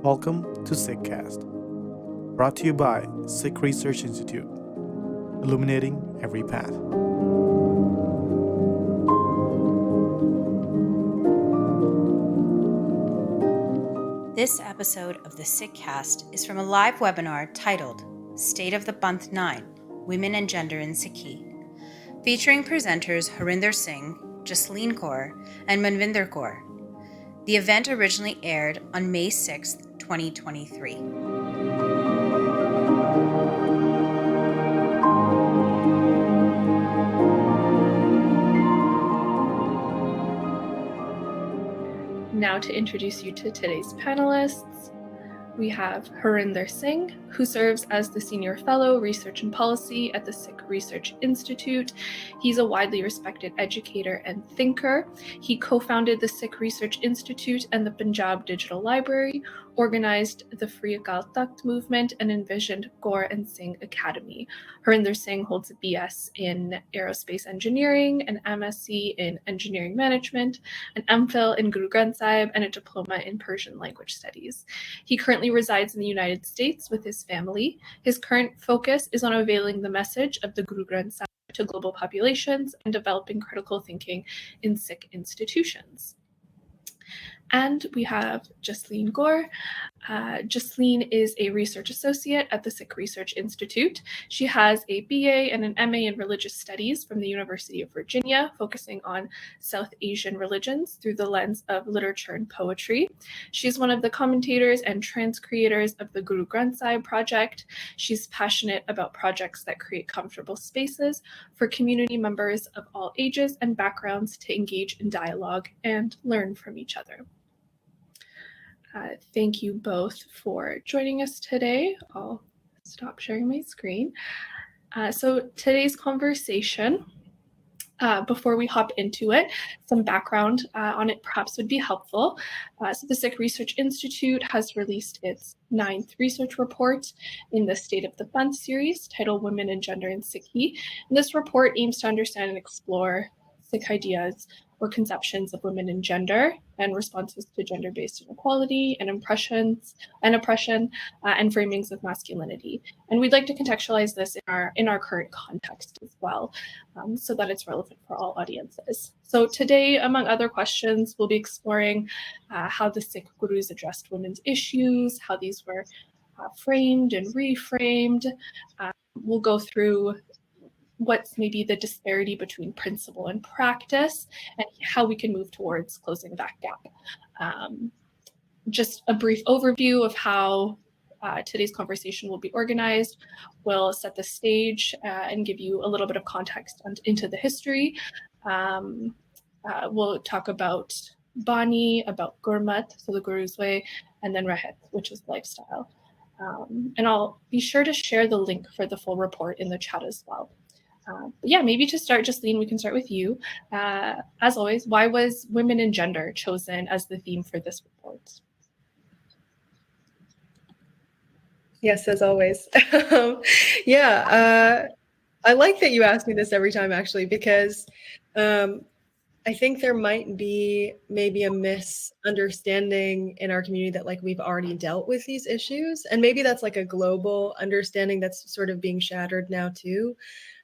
Welcome to SikhCast, brought to you by Sikh Research Institute, illuminating every path. This episode of the SikhCast is from a live webinar titled State of the Panth 9, Women and Gender in Sikhi, featuring presenters Harinder Singh, Jasleen Kaur, and Manvinder Kaur. The event originally aired on May 6, 2023. Now to introduce you to today's panelists, we have Harinder Singh, who serves as the Senior Fellow, Research and Policy at the Sikh Research Institute. He's a widely respected educator and thinker. He co-founded the Sikh Research Institute and the Punjab Digital Library, organized the Free Akal Takht movement, and envisioned Kaur and Singh Academy. Harinder Singh holds a BS in Aerospace Engineering, an MSc in Engineering Management, an MPhil in Guru Granth Sahib, and a diploma in Persian Language Studies. He currently resides in the United States with his family. His current focus is on unveiling the message of the Guru Granth Sahib to global populations and developing critical thinking in Sikh institutions. And we have Jasleen Kaur. Jasleen is a research associate at the Sikh Research Institute. She has a BA and an MA in Religious Studies from the University of Virginia, focusing on South Asian religions through the lens of literature and poetry. She's one of the commentators and trans-creators of the Guru Granth Sahib project. She's passionate about projects that create comfortable spaces for community members of all ages and backgrounds to engage in dialogue and learn from each other. Thank you both for joining us today. I'll stop sharing my screen. So today's conversation, before we hop into it, some background on it perhaps would be helpful. So the Sikh Research Institute has released its 9th research report in the State of the Panth series titled Women and Gender in Sikhi. And this report aims to understand and explore Sikh ideas or conceptions of women and gender and responses to gender-based inequality and oppression and framings of masculinity. And we'd like to contextualize this in our current context as well, so that it's relevant for all audiences. So today, among other questions, we'll be exploring how the Sikh Gurus addressed women's issues, how these were framed and reframed. We'll go through what's maybe the disparity between principle and practice, and how we can move towards closing that gap. Just a brief overview of how today's conversation will be organized. We'll set the stage and give you a little bit of context into the history. We'll talk about Bani, about Gurmat, so the Guru's way, and then Rahit, which is lifestyle. And I'll be sure to share the link for the full report in the chat as well. But yeah, maybe to start, Jasleen, we can start with you. As always, why was women and gender chosen as the theme for this report? Yes, as always. I like that you ask me this every time, actually, because I think there might be maybe a misunderstanding in our community that like we've already dealt with these issues. And maybe that's like a global understanding that's sort of being shattered now too.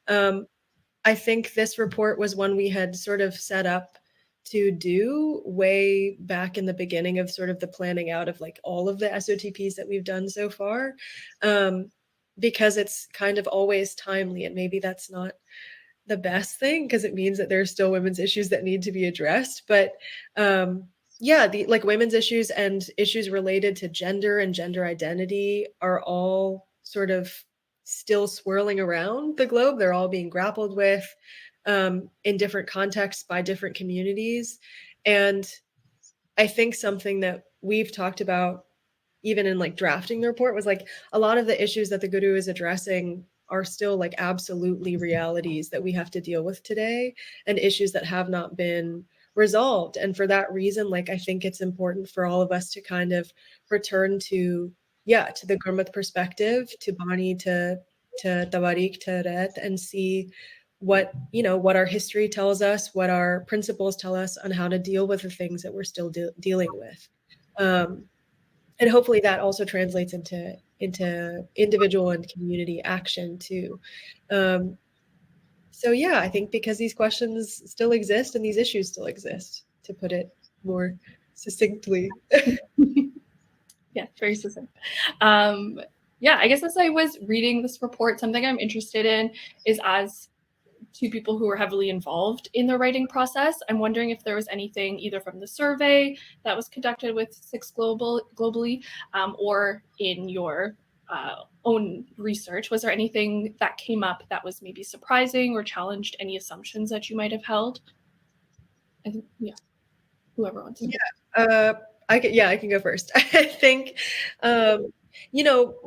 I think this report was one we had sort of set up to do way back in the beginning of sort of the planning out of like all of the SOTPs that we've done so far, because it's kind of always timely, and maybe that's not the best thing because it means that there's still women's issues that need to be addressed. But the like women's issues and issues related to gender and gender identity are all sort of still swirling around the globe. They're all being grappled with in different contexts by different communities. And I think something that we've talked about even in like drafting the report was like a lot of the issues that the Guru is addressing are still like absolutely realities that we have to deal with today, and issues that have not been resolved. And for that reason, like I think it's important for all of us to kind of return to the Gurmat perspective, to Bani, to Tavarikh, to Rahit, and see what our history tells us, what our principles tell us on how to deal with the things that we're still dealing with. And hopefully that also translates into individual and community action too. So yeah, I think because these questions still exist and these issues still exist, to put it more succinctly. Yeah, very succinct. Yeah, I guess as I was reading this report, something I'm interested in is, as two people who were heavily involved in the writing process, I'm wondering if there was anything either from the survey that was conducted with Sikhs globally, or in your own research. Was there anything that came up that was maybe surprising or challenged any assumptions that you might have held? I think, yeah, whoever wants to. I can go first. I think,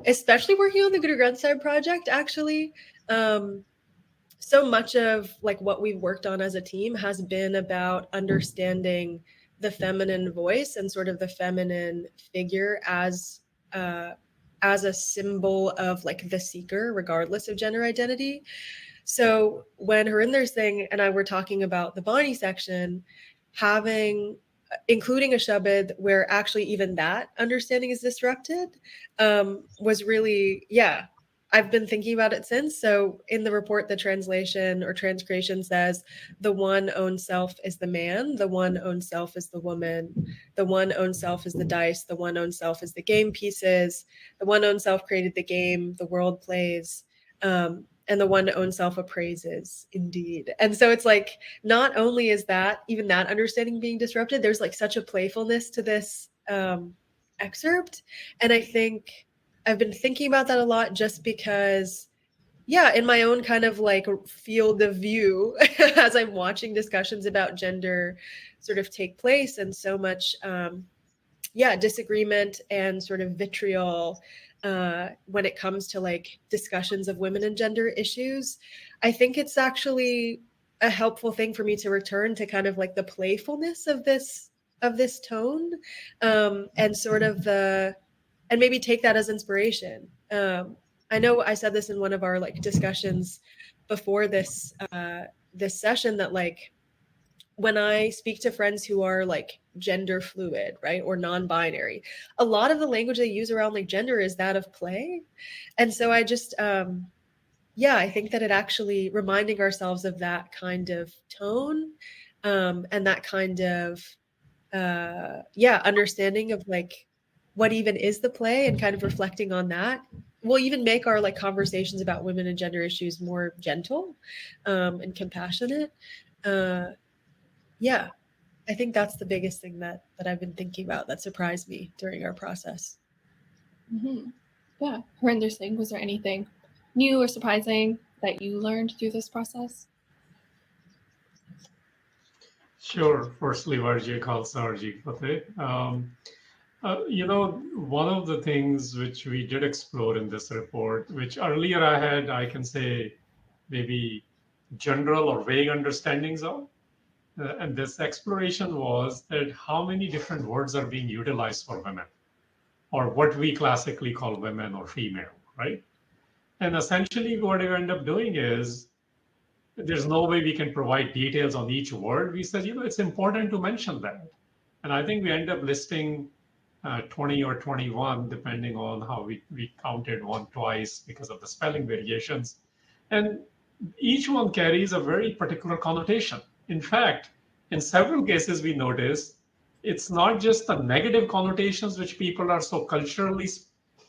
especially working on the Guru Granth Sahib project, actually, so much of like what we've worked on as a team has been about understanding the feminine voice and sort of the feminine figure as a symbol of like the seeker, regardless of gender identity. So when Harinder Singh and I were talking about the Bani section, including a shabad where actually even that understanding is disrupted, was really, I've been thinking about it since. So in the report, the translation or transcreation says, the one own self is the man, the one own self is the woman, the one own self is the dice, the one own self is the game pieces, the one own self created the game, the world plays, and the one own self appraises, indeed. And so it's like, not only is that, even that understanding being disrupted, there's like such a playfulness to this excerpt. And I think I've been thinking about that a lot just because, in my own kind of like field of view, as I'm watching discussions about gender sort of take place, and so much, disagreement and sort of vitriol when it comes to like discussions of women and gender issues, I think it's actually a helpful thing for me to return to kind of like the playfulness of this tone, and sort of and maybe take that as inspiration. I know I said this in one of our like discussions before this session, that like when I speak to friends who are like gender fluid, right, or non-binary, a lot of the language they use around like gender is that of play. And so I just, I think that it actually reminding ourselves of that kind of tone, and that kind of, understanding of like what even is the play, and kind of reflecting on that will even make our like conversations about women and gender issues more gentle, and compassionate. I think that's the biggest thing that I've been thinking about that surprised me during our process. Mm-hmm. Yeah. Harinder Singh, was there anything new or surprising that you learned through this process? Sure. Firstly, Varjee Khalsa Arji Fateh. One of the things which we did explore in this report, which earlier I can say, maybe general or vague understandings of, and this exploration was that how many different words are being utilized for women, or what we classically call women or female, right? And essentially what we end up doing is, there's no way we can provide details on each word. We said, it's important to mention that. And I think we end up listing 20 or 21, depending on how we counted one twice because of the spelling variations. And each one carries a very particular connotation. In fact, in several cases, we notice it's not just the negative connotations which people are so culturally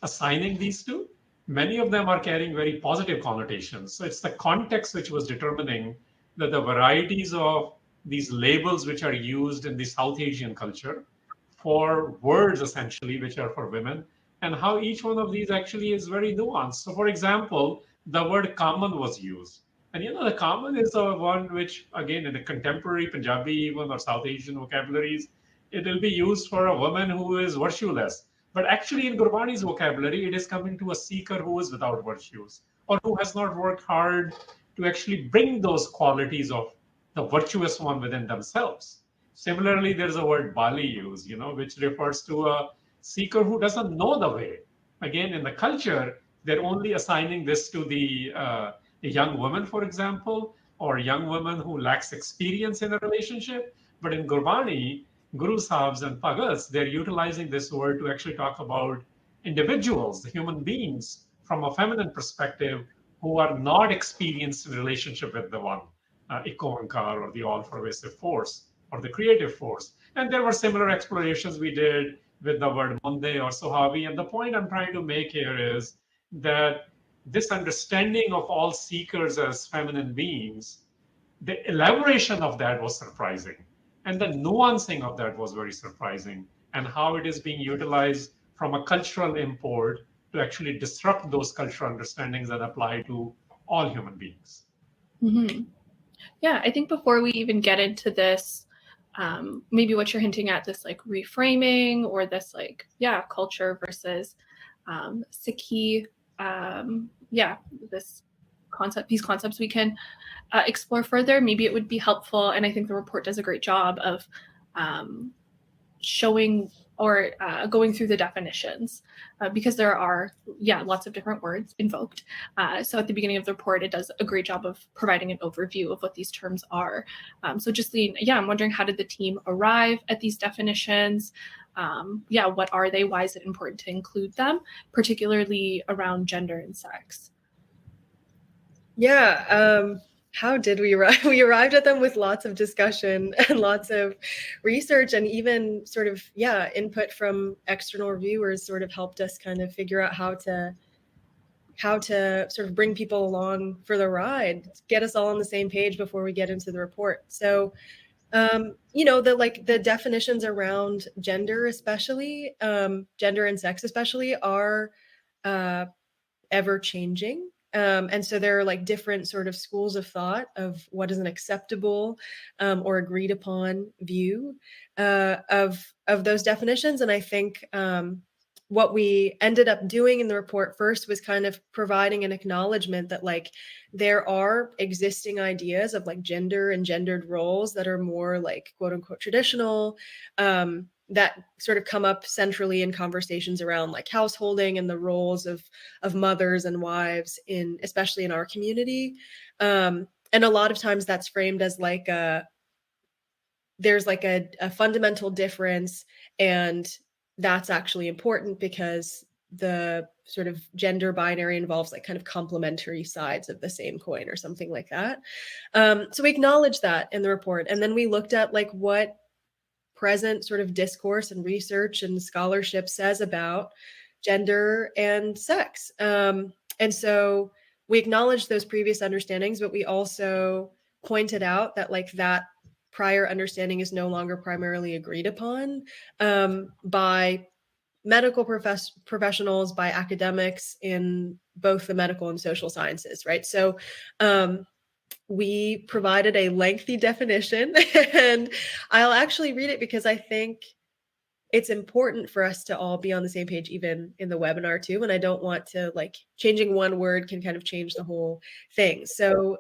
assigning these to. Many of them are carrying very positive connotations. So it's the context which was determining that the varieties of these labels which are used in the South Asian culture for words, essentially, which are for women, and how each one of these actually is very nuanced. So for example, the word common was used. And the common is a one which, again, in the contemporary Punjabi even or South Asian vocabularies, it will be used for a woman who is virtueless. But actually in Gurbani's vocabulary, it is coming to a seeker who is without virtues, or who has not worked hard to actually bring those qualities of the virtuous one within themselves. Similarly, there's a word Bali used, which refers to a seeker who doesn't know the way. Again, in the culture, they're only assigning this to the a young woman, for example, or a young woman who lacks experience in a relationship. But in Gurbani, Guru Sahibs and Bhagats, they're utilizing this word to actually talk about individuals, the human beings, from a feminine perspective who are not experienced in relationship with the one, Ikonkar, or the all-pervasive force, or the creative force. And there were similar explorations we did with the word Munde or Sohavi. And the point I'm trying to make here is that this understanding of all seekers as feminine beings, the elaboration of that was surprising. And the nuancing of that was very surprising, and how it is being utilized from a cultural import to actually disrupt those cultural understandings that apply to all human beings. Mm-hmm. Yeah, I think before we even get into this, maybe what you're hinting at, this like reframing or this like, culture versus Sikhi, this concept, these concepts we can explore further. Maybe it would be helpful, and I think the report does a great job of showing or going through the definitions, because there are, lots of different words invoked. So at the beginning of the report, it does a great job of providing an overview of what these terms are. So Jasleen, I'm wondering, how did the team arrive at these definitions? What are they? Why is it important to include them, particularly around gender and sex? How did we arrive? We arrived at them with lots of discussion and lots of research, and even sort of, input from external reviewers sort of helped us kind of figure out how to sort of bring people along for the ride, get us all on the same page before we get into the report. So, the definitions around gender, especially, gender and sex especially, are ever changing. And so there are like different sort of schools of thought of what is an acceptable or agreed upon view of those definitions. And I think what we ended up doing in the report first was kind of providing an acknowledgement that like there are existing ideas of like gender and gendered roles that are more like quote unquote traditional, that sort of come up centrally in conversations around like householding and the roles of mothers and wives especially in our community. And a lot of times that's framed as like there's like a fundamental difference, and that's actually important because the sort of gender binary involves like kind of complementary sides of the same coin or something like that. So we acknowledged that in the report, and then we looked at like what present sort of discourse and research and scholarship says about gender and sex. And so we acknowledged those previous understandings, but we also pointed out that like that prior understanding is no longer primarily agreed upon by medical professionals, by academics in both the medical and social sciences, right? So we provided a lengthy definition, and I'll actually read it because I think it's important for us to all be on the same page, even in the webinar too. And I don't want to like changing one word can kind of change the whole thing. So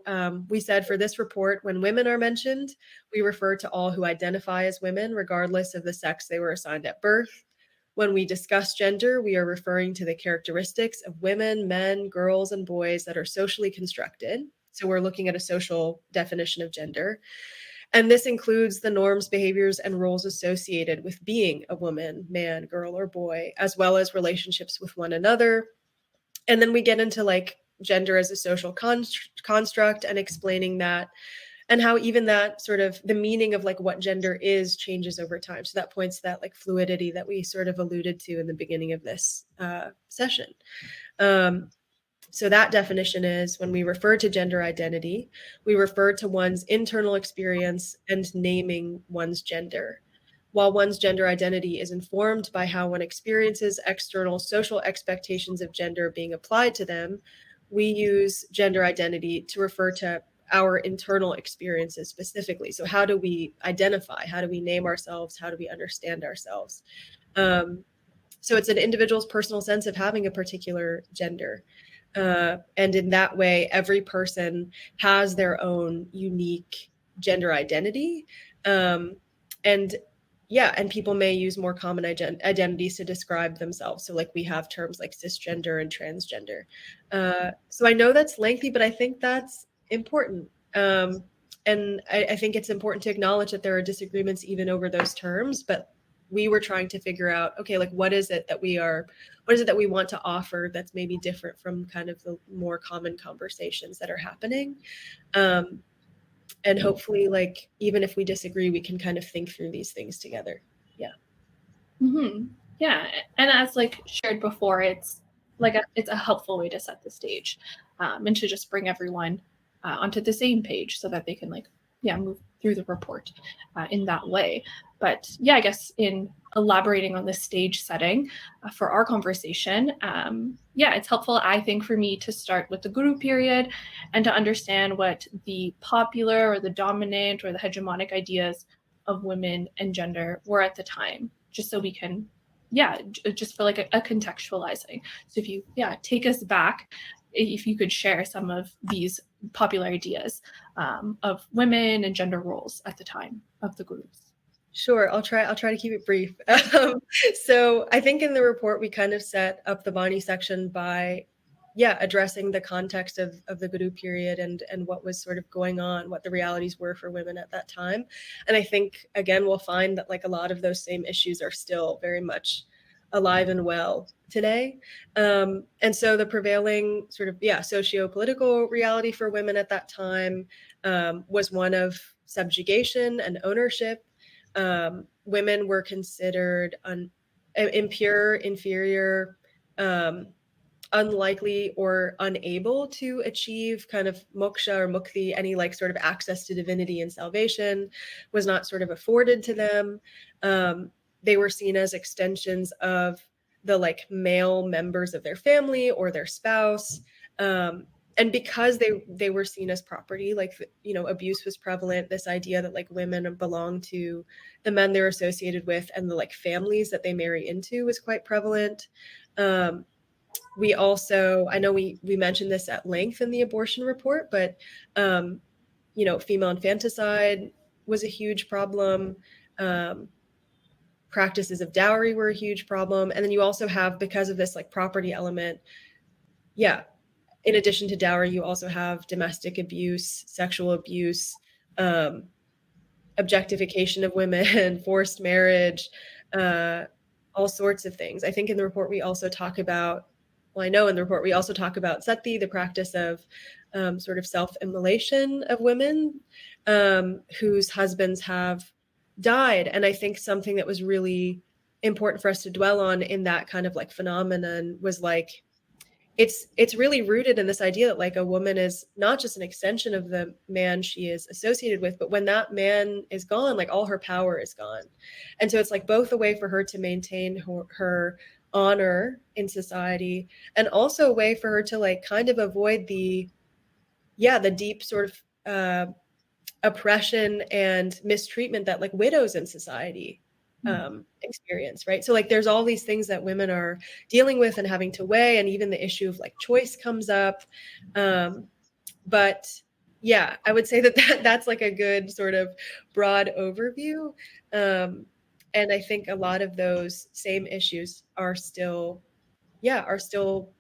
we said for this report, when women are mentioned, we refer to all who identify as women, regardless of the sex they were assigned at birth. When we discuss gender, we are referring to the characteristics of women, men, girls, and boys that are socially constructed. So we're looking at a social definition of gender. And this includes the norms, behaviors, and roles associated with being a woman, man, girl, or boy, as well as relationships with one another. And then we get into like gender as a social construct and explaining that, and how even that sort of the meaning of like what gender is changes over time. So that points to that like fluidity that we sort of alluded to in the beginning of this session. So that definition is, when we refer to gender identity, we refer to one's internal experience and naming one's gender. While one's gender identity is informed by how one experiences external social expectations of gender being applied to them, we use gender identity to refer to our internal experiences specifically. So how do we identify? How do we name ourselves? How do we understand ourselves? So it's an individual's personal sense of having a particular gender. And in that way, every person has their own unique gender identity. And people may use more common identities to describe themselves. So like we have terms like cisgender and transgender. So I know that's lengthy, but I think that's important. And I think it's important to acknowledge that there are disagreements even over those terms, but we were trying to figure out, okay, like what is it that we want to offer that's maybe different from kind of the more common conversations that are happening. And hopefully, like, even if we disagree, we can kind of think through these things together. Yeah. Mm-hmm. Yeah. And as like shared before, it's a helpful way to set the stage, and to just bring everyone onto the same page so that they can move through the report in that way. But yeah, I guess in elaborating on the stage setting for our conversation, it's helpful, I think, for me to start with the Guru period and to understand what the popular or the dominant or the hegemonic ideas of women and gender were at the time, just so we can, just for like a contextualizing. So if you, take us back, if you could share some of these popular ideas of women and gender roles at the time of the Gurus. Sure, I'll try to keep it brief. So I think in the report we kind of set up the Bani section by addressing the context of the Guru period and what was sort of going on, what the realities were for women at that time. And I think, again, we'll find that like a lot of those same issues are still very much alive and well today. And so the prevailing sort of, socio-political reality for women at that time was one of subjugation and ownership. Women were considered impure, inferior, unlikely or unable to achieve kind of moksha or mukti, any like sort of access to divinity and salvation was not sort of afforded to them. They were seen as extensions of the like male members of their family or their spouse. And because they were seen as property, like, abuse was prevalent, this idea that like women belong to the men they're associated with and the like families that they marry into was quite prevalent. We also, I know we mentioned this at length in the abortion report, but, female infanticide was a huge problem. Practices of dowry were a huge problem. And then you also have, because of this like property element, in addition to dowry, you also have domestic abuse, sexual abuse, objectification of women, forced marriage, all sorts of things. I think in the report we also talk about, sati, the practice of sort of self-immolation of women whose husbands have died. And I think something that was really important for us to dwell on in that kind of like phenomenon was like, it's really rooted in this idea that like a woman is not just an extension of the man she is associated with, but when that man is gone, like all her power is gone. And so it's like both a way for her to maintain her honor in society and also a way for her to like kind of avoid the deep sort of oppression and mistreatment that like widows in society experience, right? So like there's all these things that women are dealing with and having to weigh, and even the issue of like choice comes up. But I would say that's like a good sort of broad overview. And I think a lot of those same issues are still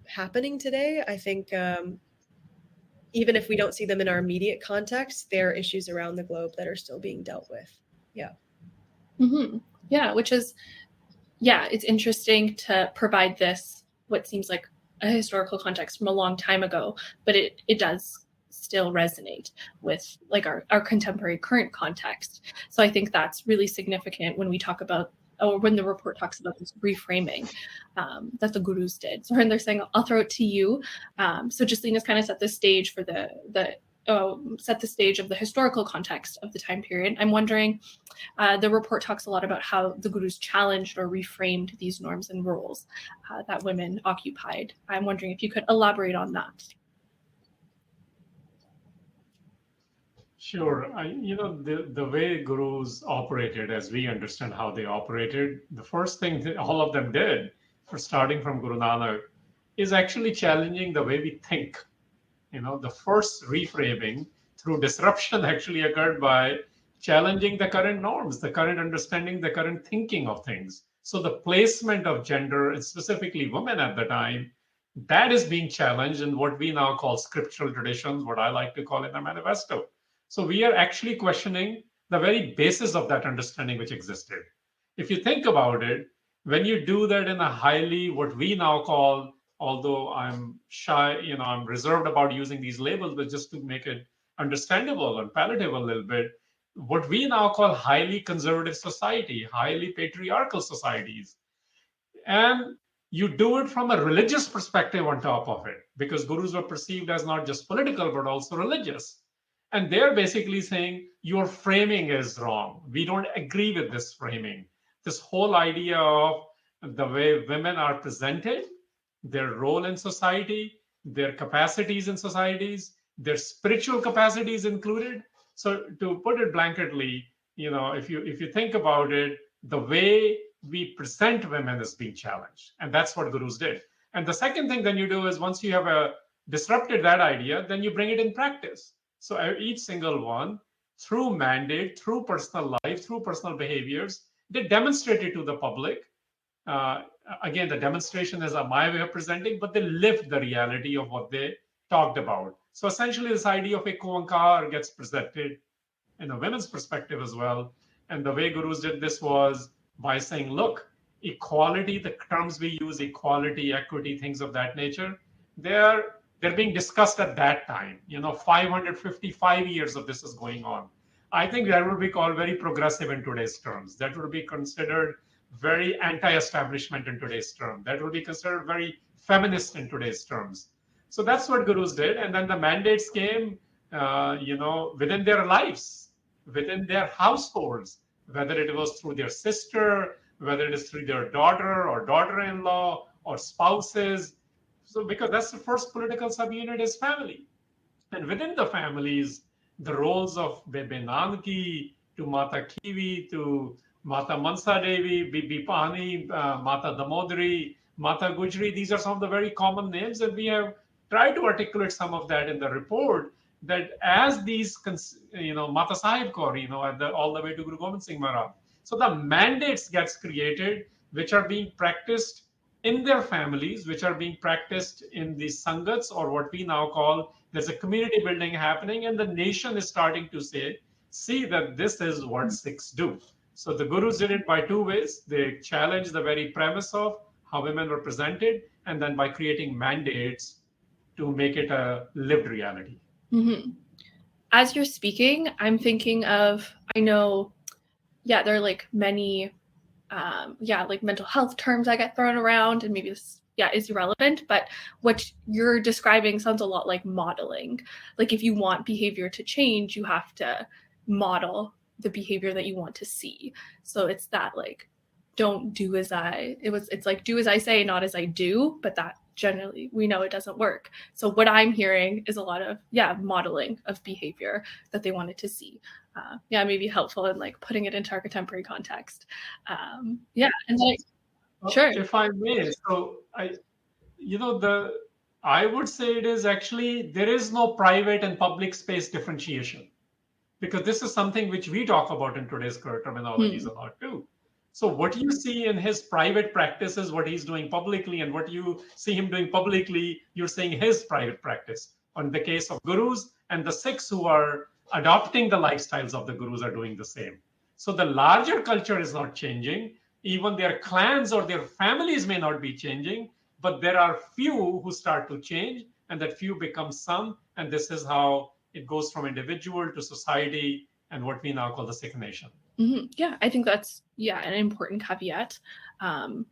happening today. I think even if we don't see them in our immediate context, there are issues around the globe that are still being dealt with. Yeah. Mm-hmm. Yeah, which is, it's interesting to provide this, what seems like a historical context from a long time ago, but it does still resonate with like our contemporary current context. So I think that's really significant when we talk about, or when the report talks about this reframing that the Gurus did. So Harinder saying, I'll throw it to you. So Jasleen has kind of set the stage for set the stage of the historical context of the time period. I'm wondering, the report talks a lot about how the Gurus challenged or reframed these norms and roles that women occupied. I'm wondering if you could elaborate on that. Sure. The way Gurus operated, as we understand how they operated, the first thing that all of them did, for starting from Guru Nanak, is actually challenging the way we think. The first reframing through disruption actually occurred by challenging the current norms, the current understanding, the current thinking of things. So the placement of gender, and specifically women at the time, that is being challenged in what we now call scriptural traditions, what I like to call it a manifesto. So we are actually questioning the very basis of that understanding which existed. If you think about it, when you do that in a highly, what we now call, although I'm shy, I'm reserved about using these labels, but just to make it understandable and palatable a little bit, what we now call highly conservative society, highly patriarchal societies. And you do it from a religious perspective on top of it, because gurus were perceived as not just political, but also religious. And they're basically saying your framing is wrong. We don't agree with this framing. This whole idea of the way women are presented, their role in society, their capacities in societies, their spiritual capacities included. So to put it blanketly, if you think about it, the way we present women is being challenged, and that's what gurus did. And the second thing then you do is, once you have disrupted that idea, then you bring it in practice. So each single one, through mandate, through personal life, through personal behaviors, they demonstrate it to the public. Again, the demonstration is my way of presenting, but they lived the reality of what they talked about. So essentially, this idea of a Koankar gets presented in a women's perspective as well. And the way gurus did this was by saying, look, equality, the terms we use, equality, equity, things of that nature, they're being discussed at that time. 555 years of this is going on. I think that would be called very progressive in today's terms. That would be considered very anti-establishment in today's term. That would be considered very feminist in today's terms. So that's what gurus did. And then the mandates came, within their lives, within their households, whether it was through their sister, whether it is through their daughter or daughter-in-law or spouses. So because that's the first political subunit is family. And within the families, the roles of Bebe Nanki to Mata Kiwi to Mata Mansa Devi, Bibi Pani, Mata Damodari, Mata Gujri, these are some of the very common names, and we have tried to articulate some of that in the report, that as these, Mata Sahib Kaur, all the way to Guru Gobind Singh Maharaj. So the mandates gets created, which are being practiced in their families, which are being practiced in the Sangats, or what we now call, there's a community building happening, and the nation is starting to say, see that this is what Sikhs do. So the gurus did it by two ways. They challenged the very premise of how women were presented, and then by creating mandates to make it a lived reality. Mm-hmm. As you're speaking, I'm thinking of, I know, there are like many, like mental health terms that get thrown around, and maybe this, is irrelevant, but what you're describing sounds a lot like modeling. Like if you want behavior to change, you have to model the behavior that you want to see. So it's that like, don't do as it's like do as I say, not as I do, but that generally we know it doesn't work. So what I'm hearing is a lot of modeling of behavior that they wanted to see. Maybe helpful in like putting it into our contemporary context. And like, sure, if I may, so I would say it is actually, there is no private and public space differentiation, because this is something which we talk about in today's terminologies a lot too. So what you see in his private practice is what he's doing publicly, and what you see him doing publicly, you're saying his private practice. In the case of gurus, and the Sikhs who are adopting the lifestyles of the gurus are doing the same. So the larger culture is not changing. Even their clans or their families may not be changing, but there are few who start to change, and that few become some. And this is how it goes from individual to society and what we now call the Sikh nation. Mm-hmm. Yeah, I think that's an important caveat. To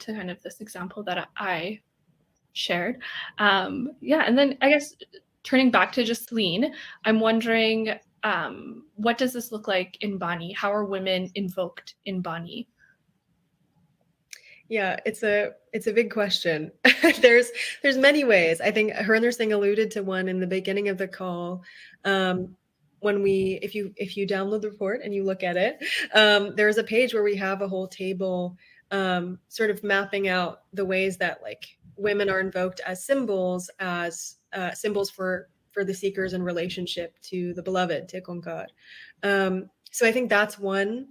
kind of this example that I shared. And then I guess turning back to Jasleen, I'm wondering, what does this look like in Bani? How are women invoked in Bani? Yeah, it's a big question. There's many ways. I think Harinder Singh alluded to one in the beginning of the call. If you download the report and you look at it, there's a page where we have a whole table sort of mapping out the ways that like women are invoked as symbols for the seekers in relationship to the beloved, to Konkar. So I think that's one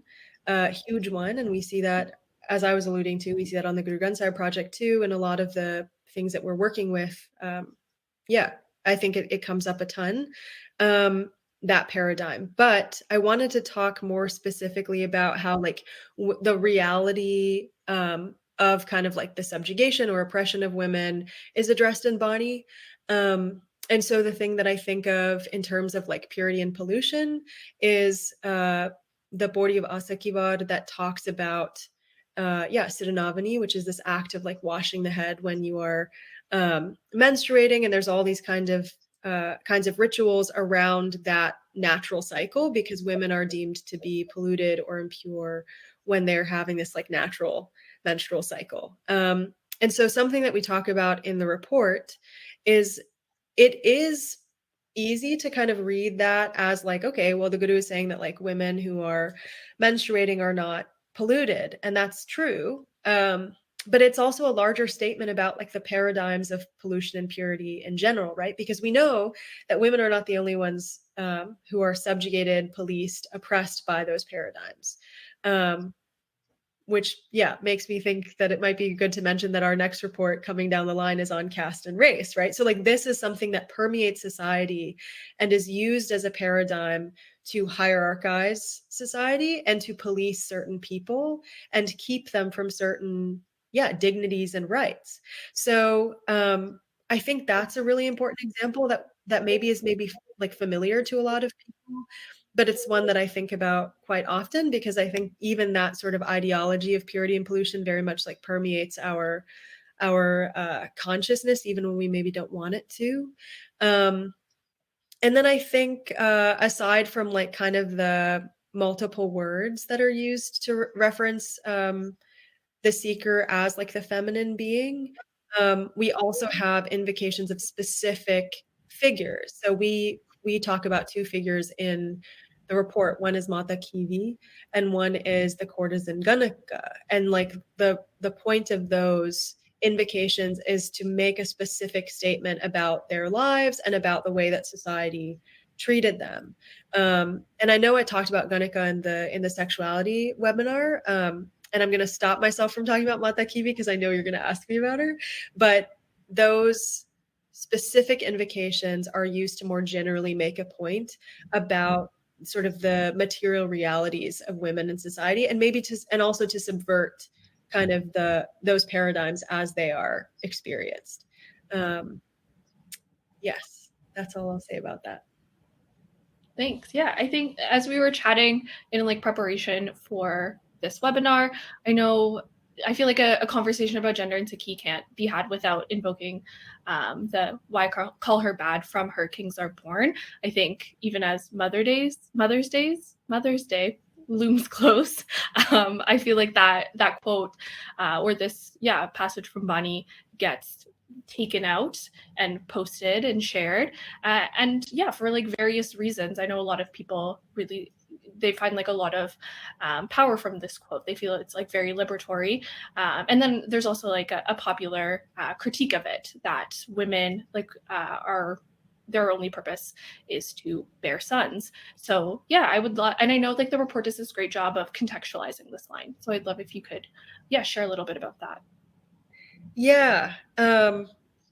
huge one, and we see that, as I was alluding to, we see that on the Guru Granth Sahib project too, and a lot of the things that we're working with. I think it comes up a ton. that paradigm. But I wanted to talk more specifically about how like the reality of kind of like the subjugation or oppression of women is addressed in Bani. And so the thing that I think of in terms of like purity and pollution is the body of Asakivad that talks about Siddhanavani, which is this act of like washing the head when you are menstruating, and there's all these kinds of rituals around that natural cycle because women are deemed to be polluted or impure when they're having this like natural menstrual cycle. And so something that we talk about in the report is it is easy to kind of read that as like, okay, well, the Guru is saying that like women who are menstruating are not polluted, and that's true. But it's also a larger statement about like the paradigms of pollution and purity in general, right? Because we know that women are not the only ones who are subjugated, policed, oppressed by those paradigms. Which, makes me think that it might be good to mention that our next report coming down the line is on caste and race, right? So like this is something that permeates society and is used as a paradigm to hierarchize society and to police certain people and keep them from certain, dignities and rights. So I think that's a really important example that maybe is like familiar to a lot of people, but it's one that I think about quite often because I think even that sort of ideology of purity and pollution very much like permeates our consciousness, even when we maybe don't want it to. And then I think aside from like kind of the multiple words that are used to reference the seeker as like the feminine being, we also have invocations of specific figures. So we talk about two figures in the report. One is Mata Kivi and one is the courtesan Ganika. And like the point of those invocations is to make a specific statement about their lives and about the way that society treated them. And I know I talked about Ganika in the sexuality webinar. And I'm going to stop myself from talking about Mata Kivi because I know you're going to ask me about her. But those specific invocations are used to more generally make a point about sort of the material realities of women in society, and maybe and also to subvert kind of those paradigms as they are experienced. Yes, that's all I'll say about that. Thanks. Yeah, I think as we were chatting in like preparation for this webinar, I feel like a conversation about gender in Sikhi can't be had without invoking the why call her bad from Her Kings Are Born. I think even as Mother's Day looms close, I feel like that quote or this passage from Bani gets taken out and posted and shared, and for like various reasons. I know a lot of people they find like a lot of power from this quote. They feel it's like very liberatory, and then there's also like a popular critique of it that women like are their only purpose is to bear sons. So I would love, and I know like the report does this great job of contextualizing this line, so I'd love if you could share a little bit about that.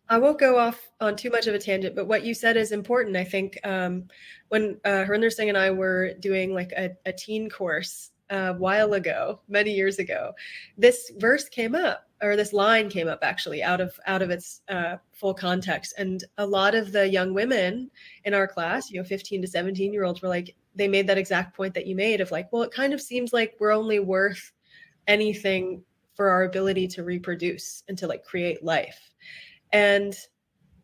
I won't go off on too much of a tangent, but what you said is important. I think when Harinder Singh and I were doing like a teen course a while ago, many years ago, this verse came up, or this line came up actually out of its full context. And a lot of the young women in our class, 15 to 17-year-olds, were like, they made that exact point that you made of like, well, it kind of seems like we're only worth anything for our ability to reproduce and to like create life. And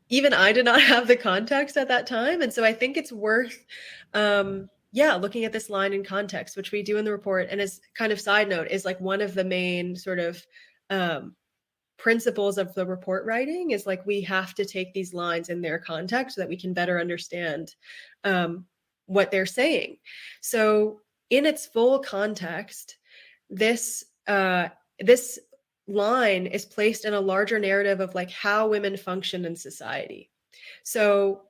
even I did not have the context at that time. And so I think it's worth, looking at this line in context, which we do in the report. And as kind of side note is like one of the main sort of principles of the report writing is like, we have to take these lines in their context so that we can better understand what they're saying. So in its full context, this line is placed in a larger narrative of like how women function in society. So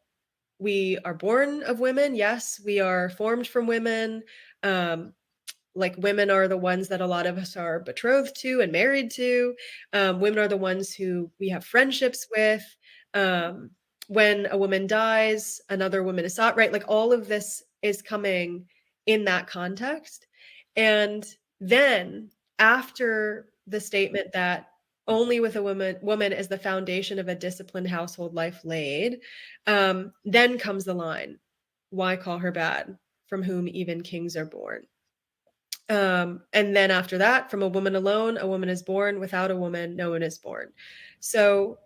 we are born of women. Yes, we are formed from women. Like women are the ones that a lot of us are betrothed to and married to. Women are the ones who we have friendships with. When a woman dies, another woman is sought, right? Like all of this is coming in that context. And then after the statement that only with a woman is the foundation of a disciplined household life laid, then comes the line, why call her bad, from whom even kings are born. And then after that, from a woman alone, a woman is born. Without a woman, no one is born. So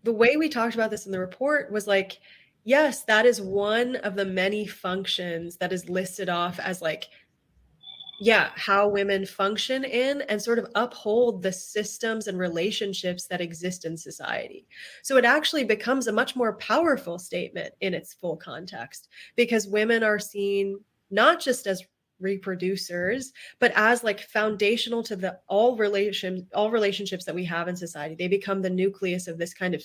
the way we talked about this in the report was like, yes, that is one of the many functions that is listed off as like, yeah, how women function in and sort of uphold the systems and relationships that exist in society. So it actually becomes a much more powerful statement in its full context, because women are seen not just as reproducers, but as like foundational to the all relationships that we have in society. They become the nucleus of this kind of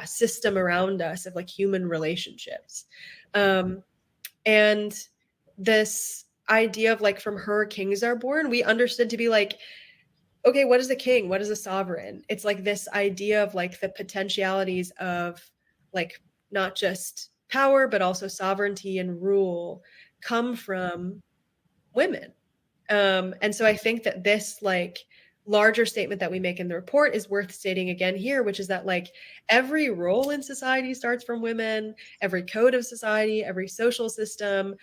system around us of like human relationships. And this idea of like, from her kings are born, we understood to be like, okay, what is a king? What is a sovereign? It's like this idea of like the potentialities of like not just power, but also sovereignty and rule come from women. And so I think that this like larger statement that we make in the report is worth stating again here, which is that like every role in society starts from women, every code of society, every social system,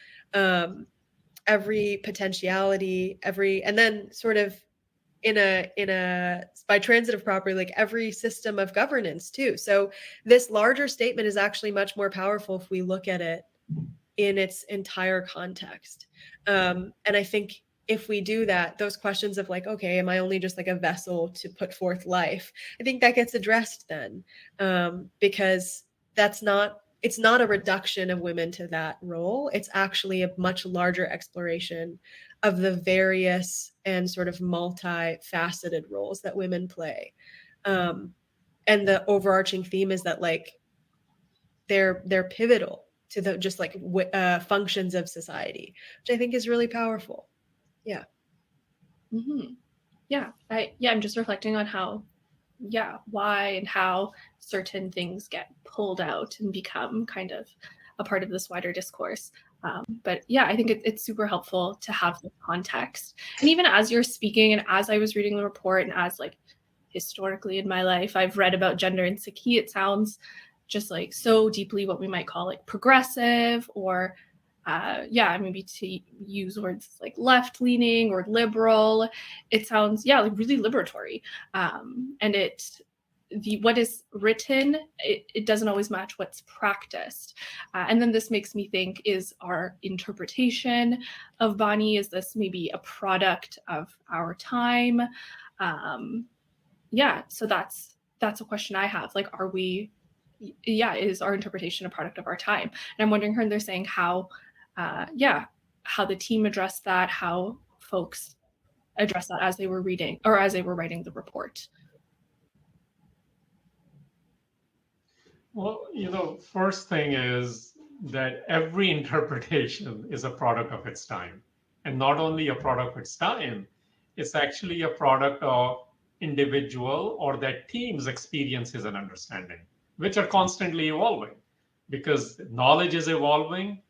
every potentiality, and then sort of in a by transitive property, like every system of governance too. So this larger statement is actually much more powerful if we look at it in its entire context. And I think if we do that, those questions of like, okay, am I only just like a vessel to put forth life? I think that gets addressed then, because it's not a reduction of women to that role. It's actually a much larger exploration of the various and sort of multifaceted roles that women play. And the overarching theme is that like they're pivotal to the just like functions of society, which I think is really powerful. Yeah. Mm-hmm. Yeah. I'm just reflecting on how, why and how certain things get pulled out and become kind of a part of this wider discourse. But yeah, I think it's super helpful to have the context. And even as you're speaking and as I was reading the report and as like historically in my life, I've read about gender in Sikhi, it sounds just like so deeply what we might call like progressive or maybe to use words like left-leaning or liberal. It sounds, like really liberatory. And what is written, it doesn't always match what's practiced. And then this makes me think, is our interpretation of Bani, is this maybe a product of our time? So that's a question I have. Like, are we, is our interpretation a product of our time? And I'm wondering, they're saying how the team addressed that, how folks addressed that as they were reading or as they were writing the report. Well, first thing is that every interpretation is a product of its time. And not only a product of its time, it's actually a product of individual or that team's experiences and understanding, which are constantly evolving because knowledge is evolving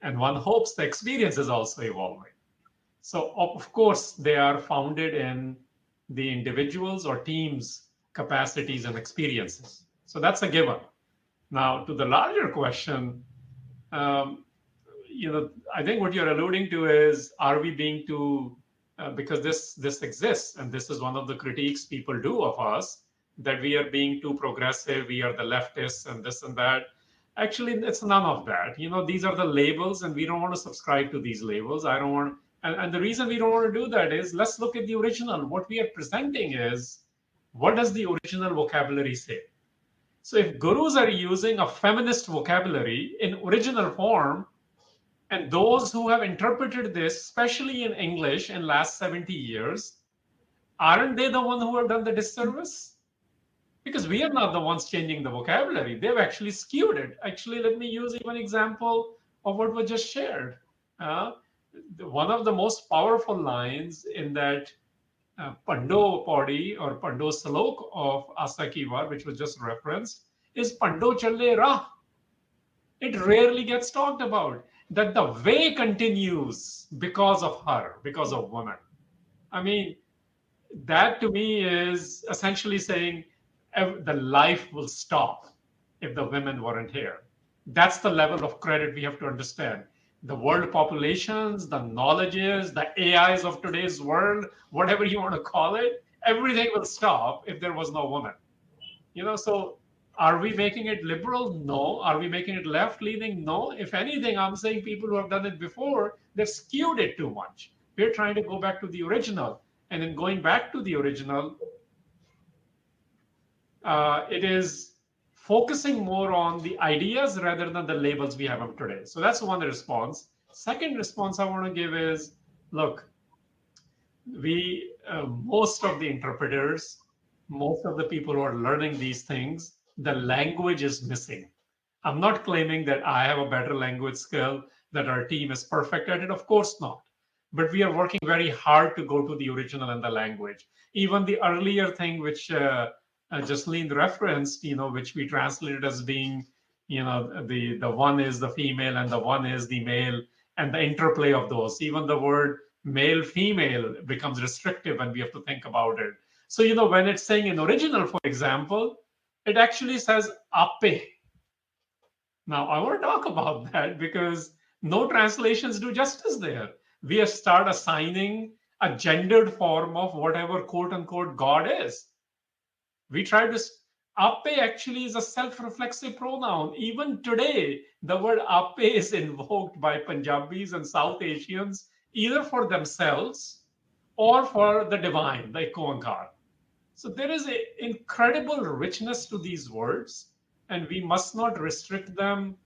and one hopes the experience is also evolving. So of course, they are founded in the individuals or teams' capacities and experiences. So that's a given. Now, to the larger question, I think what you're alluding to is, are we being too, because this exists, and this is one of the critiques people do of us, that we are being too progressive, we are the leftists and this and that. Actually, it's none of that. These are the labels, and we don't want to subscribe to these labels. I don't want, and the reason we don't want to do that is, let's look at the original. What we are presenting is, what does the original vocabulary say? So if gurus are using a feminist vocabulary in original form, and those who have interpreted this, especially in English in last 70 years, aren't they the ones who have done the disservice? Because we are not the ones changing the vocabulary. They've actually skewed it. Actually, let me use even an example of what was just shared. One of the most powerful lines in that Pando Paudi or Pando Salok of Asa Ki War, which was just referenced, is Pando Challe Rah. It rarely gets talked about. That the way continues because of her, because of woman. I mean, that to me is essentially saying the life will stop if the women weren't here. That's the level of credit we have to understand. The world populations, the knowledges, the AIs of today's world, whatever you want to call it, everything will stop if there was no woman. So are we making it liberal? No. Are we making it left leaning? No. If anything, I'm saying people who have done it before, they've skewed it too much. We're trying to go back to the original. And in going back to the original, it is focusing more on the ideas rather than the labels we have them today. So that's one response. Second response I want to give is, look, most of the interpreters, most of the people who are learning these things, the language is missing. I'm not claiming that I have a better language skill, that our team is perfect at it. Of course not. But we are working very hard to go to the original and the language. Even the earlier thing which Jasleen referenced, which we translated as being, the one is the female and the one is the male, and the interplay of those. Even the word male female becomes restrictive and we have to think about it. So when it's saying in original, for example, it actually says ape. Now I want to talk about that because no translations do justice there. We have started assigning a gendered form of whatever quote unquote God is. We try to ape actually is a self-reflexive pronoun. Even today, the word ape is invoked by Punjabis and South Asians either for themselves or for the divine, like Koankar. So there is an incredible richness to these words, and we must not restrict them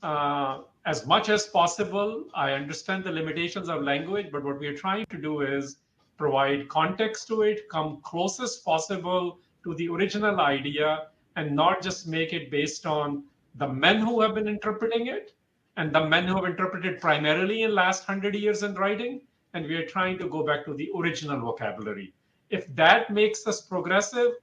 as much as possible. I understand the limitations of language, but what we are trying to do is provide context to it, come closest possible to the original idea, and not just make it based on the men who have been interpreting it and the men who have interpreted primarily in last 100 years in writing. And we are trying to go back to the original vocabulary. If that makes us progressive,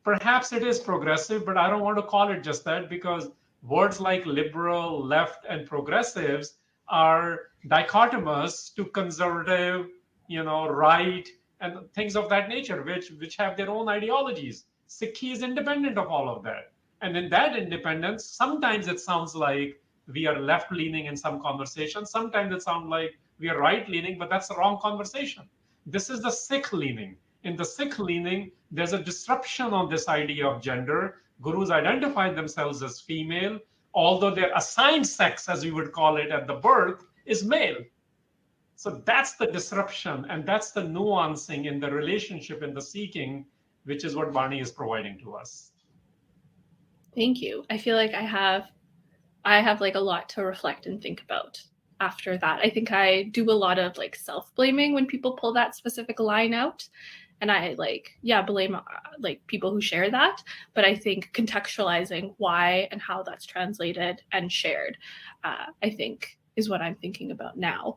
perhaps it is progressive, but I don't want to call it just that, because words like liberal, left, and progressives are dichotomous to conservative, right, and things of that nature, which have their own ideologies. Sikhi is independent of all of that. And in that independence, sometimes it sounds like we are left-leaning in some conversations. Sometimes it sounds like we are right-leaning, but that's the wrong conversation. This is the Sikh leaning. In the Sikh leaning, there's a disruption on this idea of gender. Gurus identify themselves as female, although their assigned sex, as we would call it at the birth, is male. So that's the disruption, and that's the nuancing in the relationship, in the seeking, which is what Bani is providing to us. Thank you. I feel like I have like a lot to reflect and think about after that. I think I do a lot of like self-blaming when people pull that specific line out. And I blame like people who share that. But I think contextualizing why and how that's translated and shared, I think is what I'm thinking about now.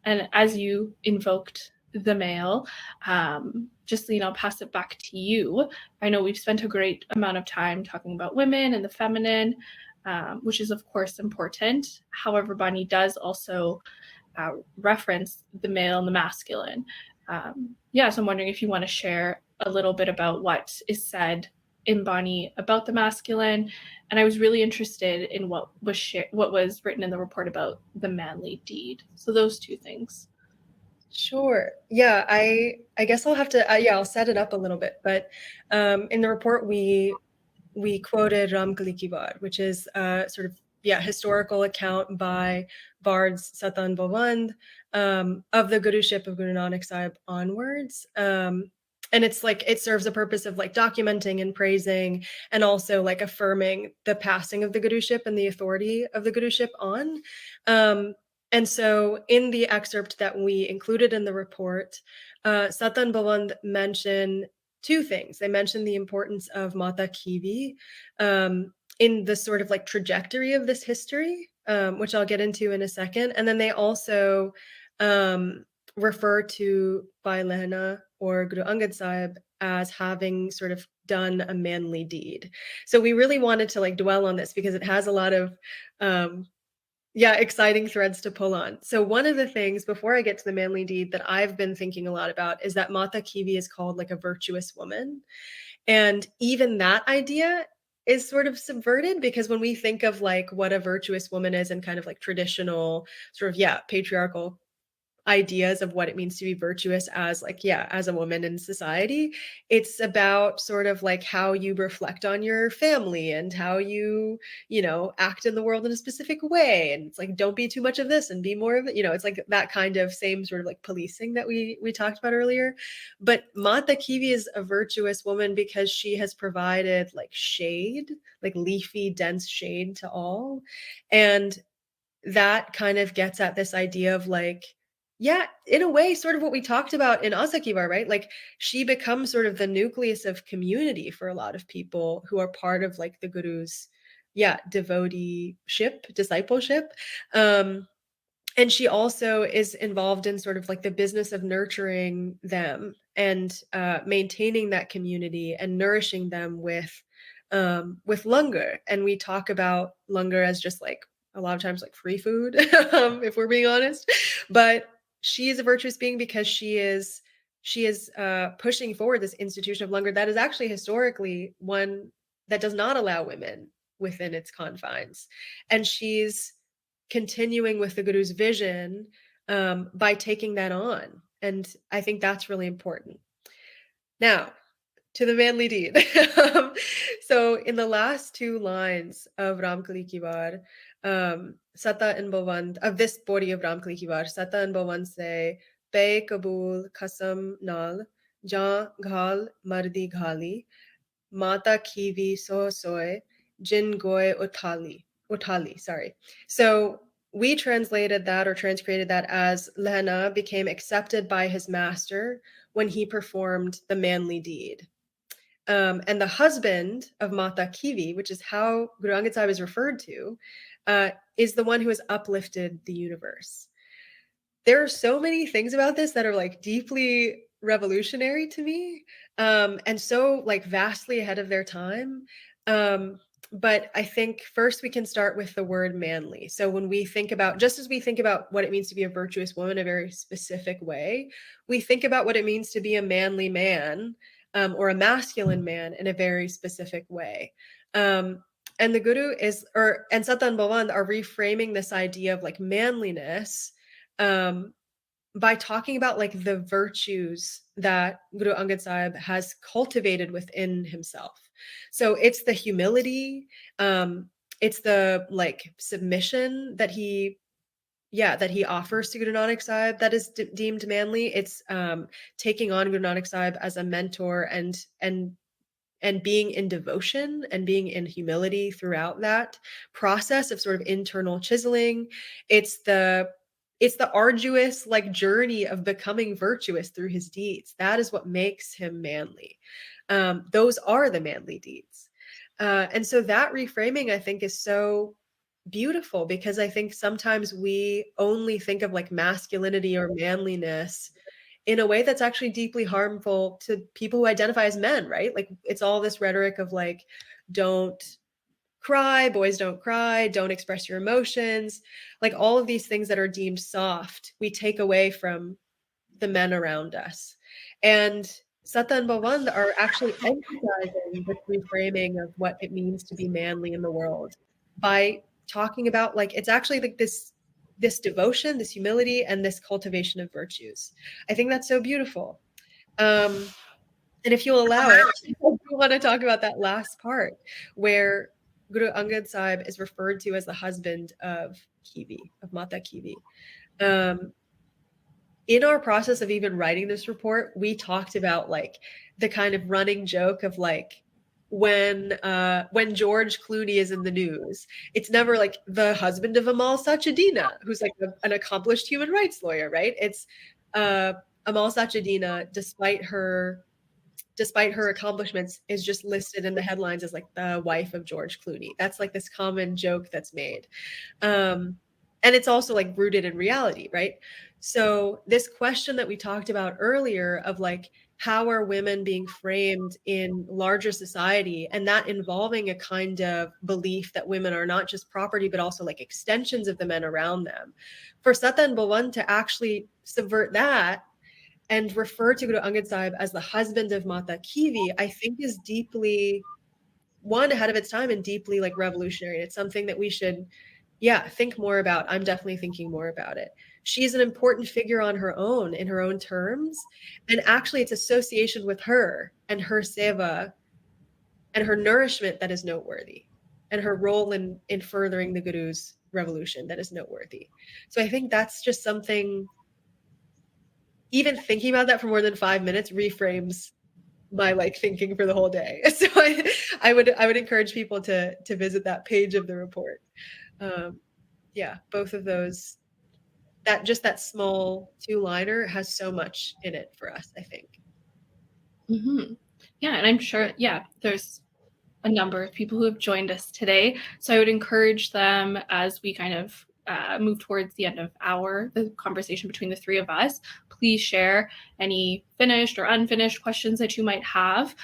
And as you invoked the male, Jasleen, I'll pass it back to you. I know we've spent a great amount of time talking about women and the feminine, which is of course important. However, Bani does also reference the male and the masculine. So I'm wondering if you want to share a little bit about what is said in Bani about the masculine. And I was really interested in what was written in the report about the manly deed. So those two things. Sure. Yeah, I guess I'll have to, I'll set it up a little bit. But in the report, we quoted Ramkali ki Baat, which is sort of, historical account by bards Satan Bhavand of the Guruship of Guru Nanak Sahib onwards. And it's like, it serves a purpose of like documenting and praising and also like affirming the passing of the Guruship and the authority of the Guruship on. And so in the excerpt that we included in the report, Satan Bhavand mentioned two things. They mentioned the importance of Mata Kivi in the sort of like trajectory of this history, which I'll get into in a second. And then they also refer to Bhai Lehna or Guru Angad Sahib as having sort of done a manly deed. So we really wanted to like dwell on this because it has a lot of exciting threads to pull on. So one of the things before I get to the manly deed that I've been thinking a lot about is that Mata Kivi is called like a virtuous woman. And even that idea is sort of subverted because when we think of like what a virtuous woman is and kind of like traditional sort of patriarchal ideas of what it means to be virtuous as like as a woman in society, it's about sort of like how you reflect on your family and how you act in the world in a specific way, and it's like don't be too much of this and be more of it, it's like that kind of same sort of like policing that we talked about earlier. But Mata Kivi is a virtuous woman because she has provided like shade, like leafy dense shade to all, and that kind of gets at this idea of like, in a way, sort of what we talked about in Asakivar, right? Like she becomes sort of the nucleus of community for a lot of people who are part of like the Guru's, devoteeship, discipleship. And she also is involved in sort of like the business of nurturing them and maintaining that community and nourishing them with langar. And we talk about langar as just like a lot of times like free food, if we're being honest. But she is a virtuous being because she is pushing forward this institution of langar that is actually historically one that does not allow women within its confines. And she's continuing with the Guru's vision by taking that on. And I think that's really important. Now, to the manly deed. So in the last two lines of Ramkali Ki War, Sata and Bhavand, of this body of Ramkali Ki War, Sata and Bhavand say, Pe Kabul Khasam Nal, Jan Ghal Mardi Ghali, Mata Kivi So Soy, Jin Goy Utali, sorry. So we translated that or transcreated that as Lehna became accepted by his master when he performed the manly deed. And the husband of Mata Kivi, which is how Guru Angad Sahib is referred to, is the one who has uplifted the universe. There are so many things about this that are like deeply revolutionary to me, and so like vastly ahead of their time. But I think first we can start with the word manly. So when we think about, just as we think about what it means to be a virtuous woman in a very specific way, we think about what it means to be a manly man, or a masculine man in a very specific way. And the Guru and Sata and Bhavan are reframing this idea of like manliness by talking about like the virtues that Guru Angad Sahib has cultivated within himself. So it's the humility, it's the like submission that he offers to Guru Nanak Sahib that is deemed manly. It's taking on Guru Nanak Sahib as a mentor and being in devotion and being in humility throughout that process of sort of internal chiseling. It's the arduous like journey of becoming virtuous through his deeds. That is what makes him manly. Those are the manly deeds. And so that reframing, I think, is so beautiful because I think sometimes we only think of like masculinity or manliness in a way that's actually deeply harmful to people who identify as men, right? Like it's all this rhetoric of like, don't cry, boys don't cry, don't express your emotions, like all of these things that are deemed soft, we take away from the men around us. And Sata and Bhavan are actually emphasizing this reframing of what it means to be manly in the world by talking about like, it's actually like this devotion, this humility, and this cultivation of virtues. I think that's so beautiful. And if you'll allow it, I want to talk about that last part where Guru Angad Sahib is referred to as the husband of Kivi, of Mata Kivi. In our process of even writing this report, we talked about like the kind of running joke of like when George Clooney is in the news, it's never like the husband of Amal Sachedina, who's like an accomplished human rights lawyer, right? It's Amal Sachedina, despite her accomplishments, is just listed in the headlines as like the wife of George Clooney. That's like this common joke that's made. and it's also like rooted in reality, right? So this question that we talked about earlier of like, how are women being framed in larger society, and that involving a kind of belief that women are not just property but also like extensions of the men around them, for Satan Bhavan to actually subvert that and refer to Guru Angad Sahib as the husband of Mata Kivi, I think is deeply, one, ahead of its time, and deeply like revolutionary. It's something that we should, think more about. I'm definitely thinking more about it. She's an important figure on her own, in her own terms. And actually it's association with her and her seva and her nourishment that is noteworthy, and her role in furthering the Guru's revolution that is noteworthy. So I think that's just something, even thinking about that for more than 5 minutes reframes my like thinking for the whole day. So I would encourage people to visit that page of the report. Both of those, that small 2-liner has so much in it for us, I think. Mm-hmm. Yeah, and I'm sure, there's a number of people who have joined us today. So I would encourage them, as we kind of move towards the end of the conversation between the three of us, please share any finished or unfinished questions that you might have.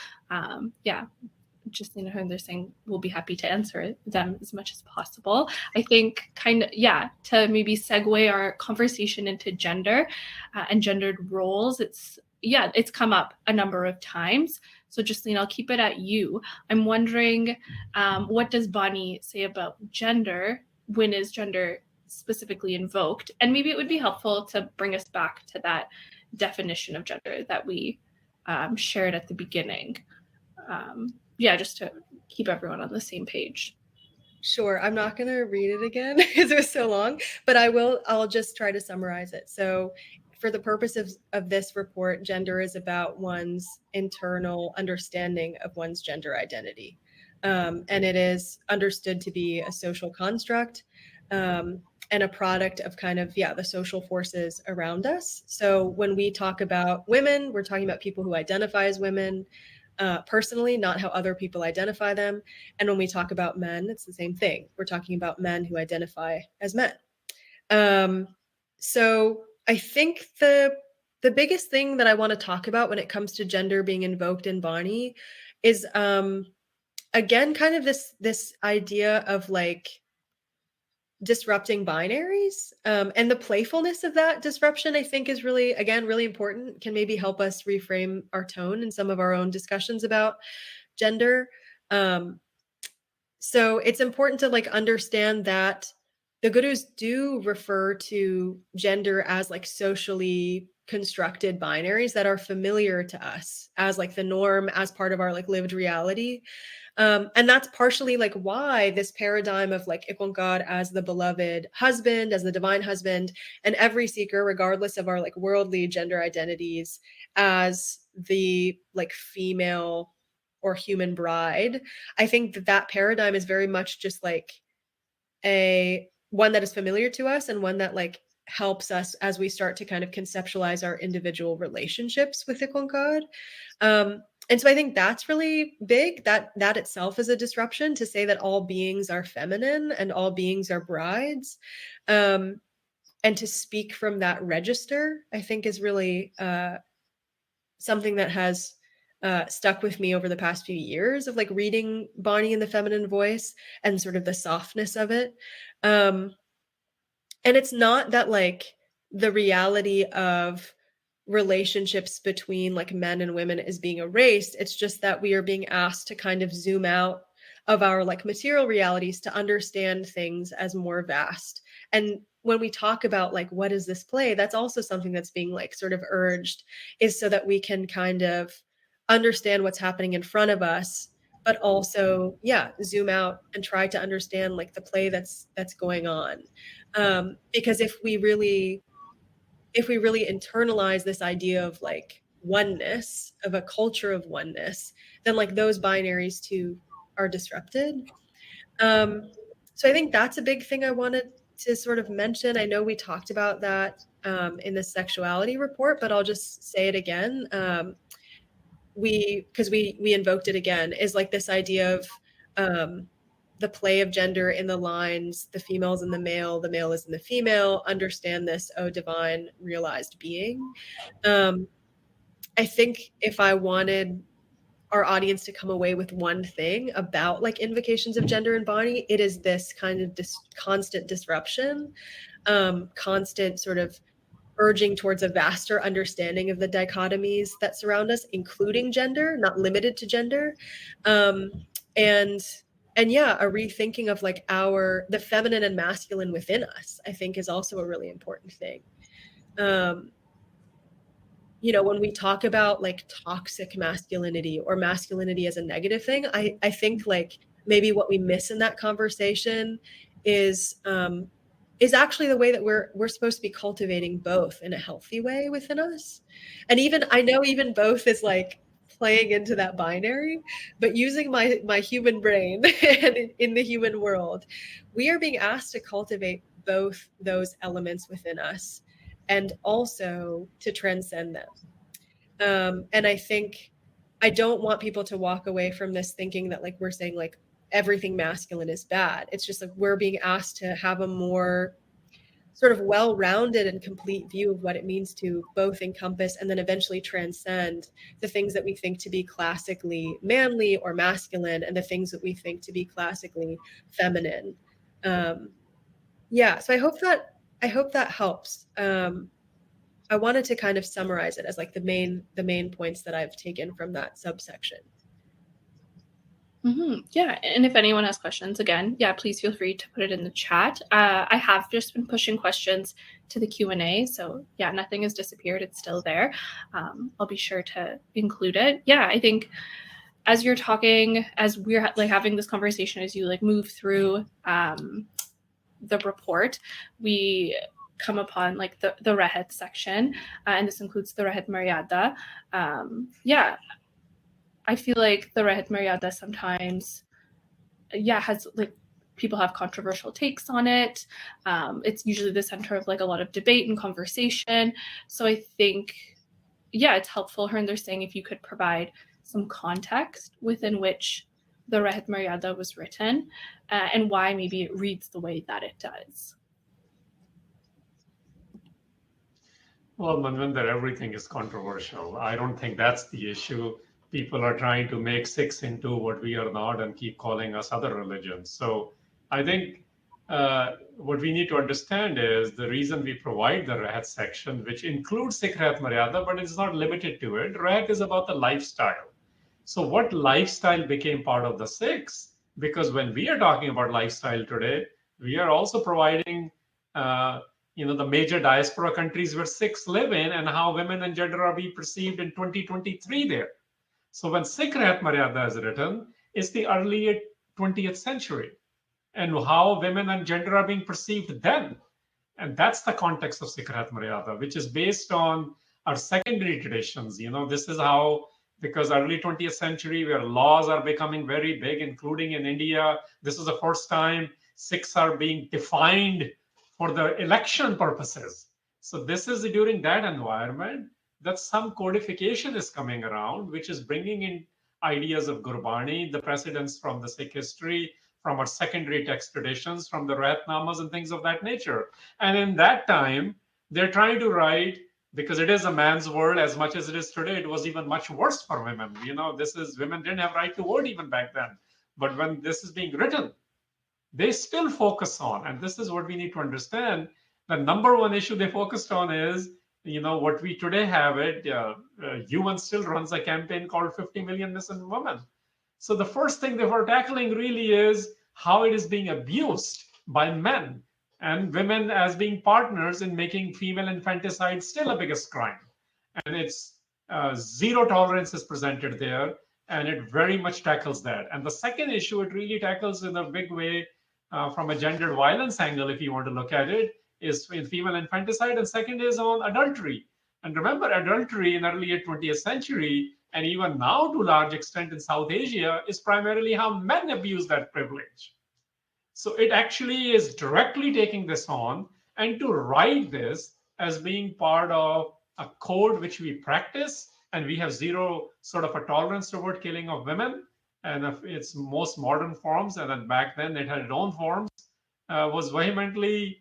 Jasleen and Harinder Singh will be happy to answer them as much as possible. I think to maybe segue our conversation into gender and gendered roles, it's come up a number of times. So Jasleen, I'll keep it at you. I'm wondering, what does Bani say about gender? When is gender specifically invoked? And maybe it would be helpful to bring us back to that definition of gender that we shared at the beginning. Just to keep everyone on the same page. Sure. I'm not going to read it again because it was so long, but I'll just try to summarize it. So for the purpose of this report, gender is about one's internal understanding of one's gender identity. And it is understood to be a social construct and a product of kind of, the social forces around us. So when we talk about women, we're talking about people who identify as women, personally, not how other people identify them. And when we talk about men, it's the same thing. We're talking about men who identify as men. So I think the biggest thing that I want to talk about when it comes to gender being invoked in Bani is, again, kind of this idea of like disrupting binaries, and the playfulness of that disruption, I think, is really, again, really important, can maybe help us reframe our tone in some of our own discussions about gender. So it's important to like understand that the Gurus do refer to gender as like socially constructed binaries that are familiar to us as like the norm, as part of our like lived reality. And that's partially like why this paradigm of like Ikonkar as the beloved husband, as the divine husband, and every seeker, regardless of our like worldly gender identities, as the like female or human bride. I think that paradigm is very much just like one that is familiar to us, and one that like helps us as we start to kind of conceptualize our individual relationships with Ikonkar. And so I think that's really big. That itself is a disruption, to say that all beings are feminine and all beings are brides. And to speak from that register, I think, is really something that has stuck with me over the past few years of like reading Bani in the feminine voice and sort of the softness of it. And it's not that like the reality of relationships between like men and women is being erased. It's just that we are being asked to kind of zoom out of our like material realities to understand things as more vast. And when we talk about like, what is this play, that's also something that's being like sort of urged, is so that we can kind of understand what's happening in front of us, but also zoom out and try to understand like the play that's going on. Because if we really internalize this idea of like oneness, of a culture of oneness, then like those binaries too are disrupted. So I think that's a big thing I wanted to sort of mention. I know we talked about that in the sexuality report, but I'll just say it again. Because we invoked it again, is like this idea of the play of gender in the lines, the female is in the male is in the female, understand this, oh, divine realized being. I think if I wanted our audience to come away with one thing about like invocations of gender and Bani, it is this kind of constant disruption, constant sort of urging towards a vaster understanding of the dichotomies that surround us, including gender, not limited to gender. And yeah, a rethinking of like the feminine and masculine within us, I think, is also a really important thing. When we talk about like toxic masculinity or masculinity as a negative thing, I think like maybe what we miss in that conversation is actually the way that we're supposed to be cultivating both in a healthy way within us. And even I know even both is like playing into that binary, but using my human brain and in the human world, we are being asked to cultivate both those elements within us and also to transcend them. And I think I don't want people to walk away from this thinking that like we're saying like everything masculine is bad. It's just like we're being asked to have a more sort of well-rounded and complete view of what it means to both encompass and then eventually transcend the things that we think to be classically manly or masculine and the things that we think to be classically feminine. So I hope that helps. I wanted to kind of summarize it as like the main points that I've taken from that subsection. Mm-hmm. Yeah, and if anyone has questions, again, please feel free to put it in the chat. I have just been pushing questions to the Q&A, so nothing has disappeared. It's still there. I'll be sure to include it. I think as you're talking, as we're like having this conversation, as you like move through the report, we come upon like the Rahit section, and this includes the Rahit Maryada. I feel like the Rahit Maryada sometimes, has like people have controversial takes on it. It's usually the center of like a lot of debate and conversation. So I think, it's helpful, Harinder, saying if you could provide some context within which the Rahit Maryada was written, and why maybe it reads the way that it does. Well, Manvinder, everything is controversial. I don't think that's the issue. People are trying to make Sikhs into what we are not and keep calling us other religions. So I think what we need to understand is the reason we provide the Rahit section, which includes Sikh Rahit Maryada, but it's not limited to it. Rahit is about the lifestyle. So what lifestyle became part of the Sikhs? Because when we are talking about lifestyle today, we are also providing the major diaspora countries where Sikhs live in and how women and gender are being perceived in 2023 there. So when Sikh Rahit Maryada is written, it's the early 20th century and how women and gender are being perceived then. And that's the context of Sikh Rahit Maryada, which is based on our secondary traditions. This is how, because early 20th century where laws are becoming very big, including in India, this is the first time Sikhs are being defined for the election purposes. So this is during that environment that some codification is coming around, which is bringing in ideas of Gurbani, the precedents from the Sikh history, from our secondary text traditions, from the Rahatnamas and things of that nature. And in that time, they're trying to write, because it is a man's world as much as it is today, it was even much worse for women. Women didn't have right to vote even back then. But when this is being written, they still focus on, and this is what we need to understand, the number one issue they focused on is, what we today have it, UN still runs a campaign called 50 million missing women. So the first thing they were tackling really is how it is being abused by men and women as being partners in making female infanticide still a biggest crime. And it's zero tolerance is presented there, and it very much tackles that. And the second issue it really tackles in a big way from a gendered violence angle, if you want to look at it, is in female infanticide, and second is on adultery. And remember, adultery in early 20th century, and even now to a large extent in South Asia, is primarily how men abuse that privilege. So it actually is directly taking this on, and to write this as being part of a code which we practice, and we have zero sort of a tolerance toward killing of women, and of its most modern forms, and then back then it had its own forms, was vehemently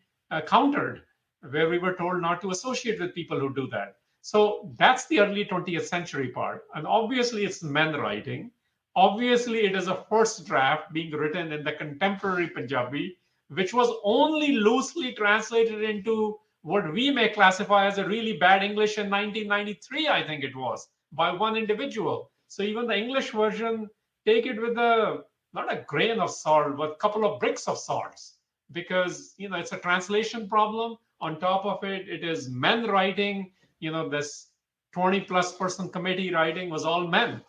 countered, where we were told not to associate with people who do that. So that's the early 20th century part. And obviously, it's men writing. Obviously, it is a first draft being written in the contemporary Punjabi, which was only loosely translated into what we may classify as a really bad English in 1993, I think it was, by one individual. So even the English version, take it with not a grain of salt, but a couple of bricks of salts, because it's a translation problem. On top of it, it is men writing. This 20 plus person committee writing was all men.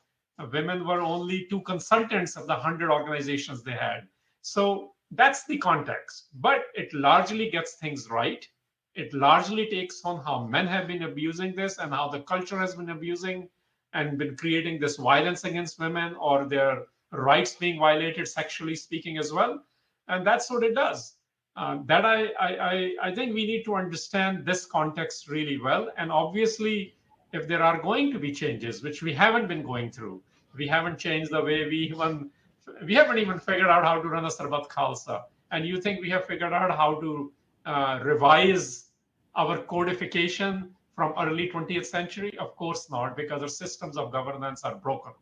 Women were only two consultants of the 100 organizations they had. So that's the context. But it largely gets things right. It largely takes on how men have been abusing this and how the culture has been abusing and been creating this violence against women, or their rights being violated, sexually speaking, as well. And that's what it does. That I think we need to understand this context really well. And obviously, if there are going to be changes, which we haven't been going through, we haven't changed the way we haven't even figured out how to run a Sarbat Khalsa. And you think we have figured out how to revise our codification from early 20th century? Of course not, because our systems of governance are broken.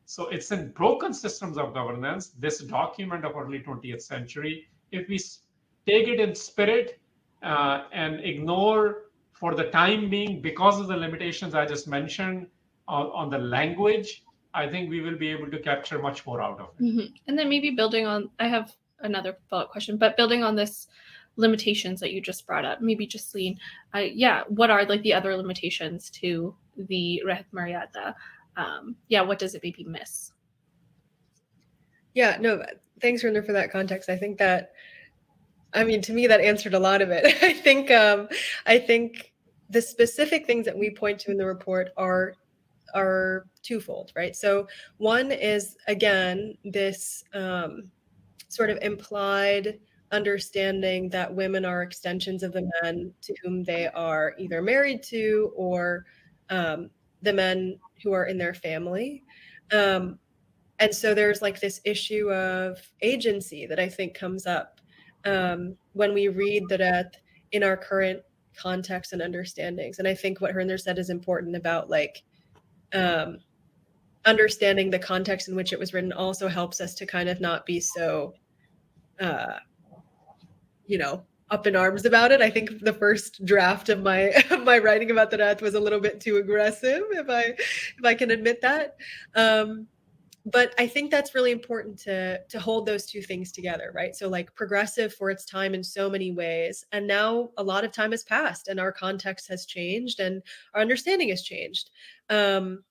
So it's in broken systems of governance, this document of early 20th century, if we take it in spirit and ignore for the time being, because of the limitations I just mentioned on the language, I think we will be able to capture much more out of it. Mm-hmm. And then maybe building on, I have another follow-up question, but building on this limitations that you just brought up, maybe Jasleen, what are like the other limitations to the Rahit Maryada? What does it maybe miss? Yeah, no, thanks, Harinder, for that context. I think that, to me, that answered a lot of it. I think the specific things that we point to in the report are twofold, right? So one is, again, this sort of implied understanding that women are extensions of the men to whom they are either married to, or the men who are in their family. And so there's like this issue of agency that I think comes up when we read the Rahit in our current context and understandings. And I think what Harinder said is important about like understanding the context in which it was written also helps us to kind of not be so up in arms about it. I think the first draft of my writing about the Rahit was a little bit too aggressive, if I can admit that. But I think that's really important to hold those two things together, right? So like progressive for its time in so many ways. And now a lot of time has passed and our context has changed and our understanding has changed. And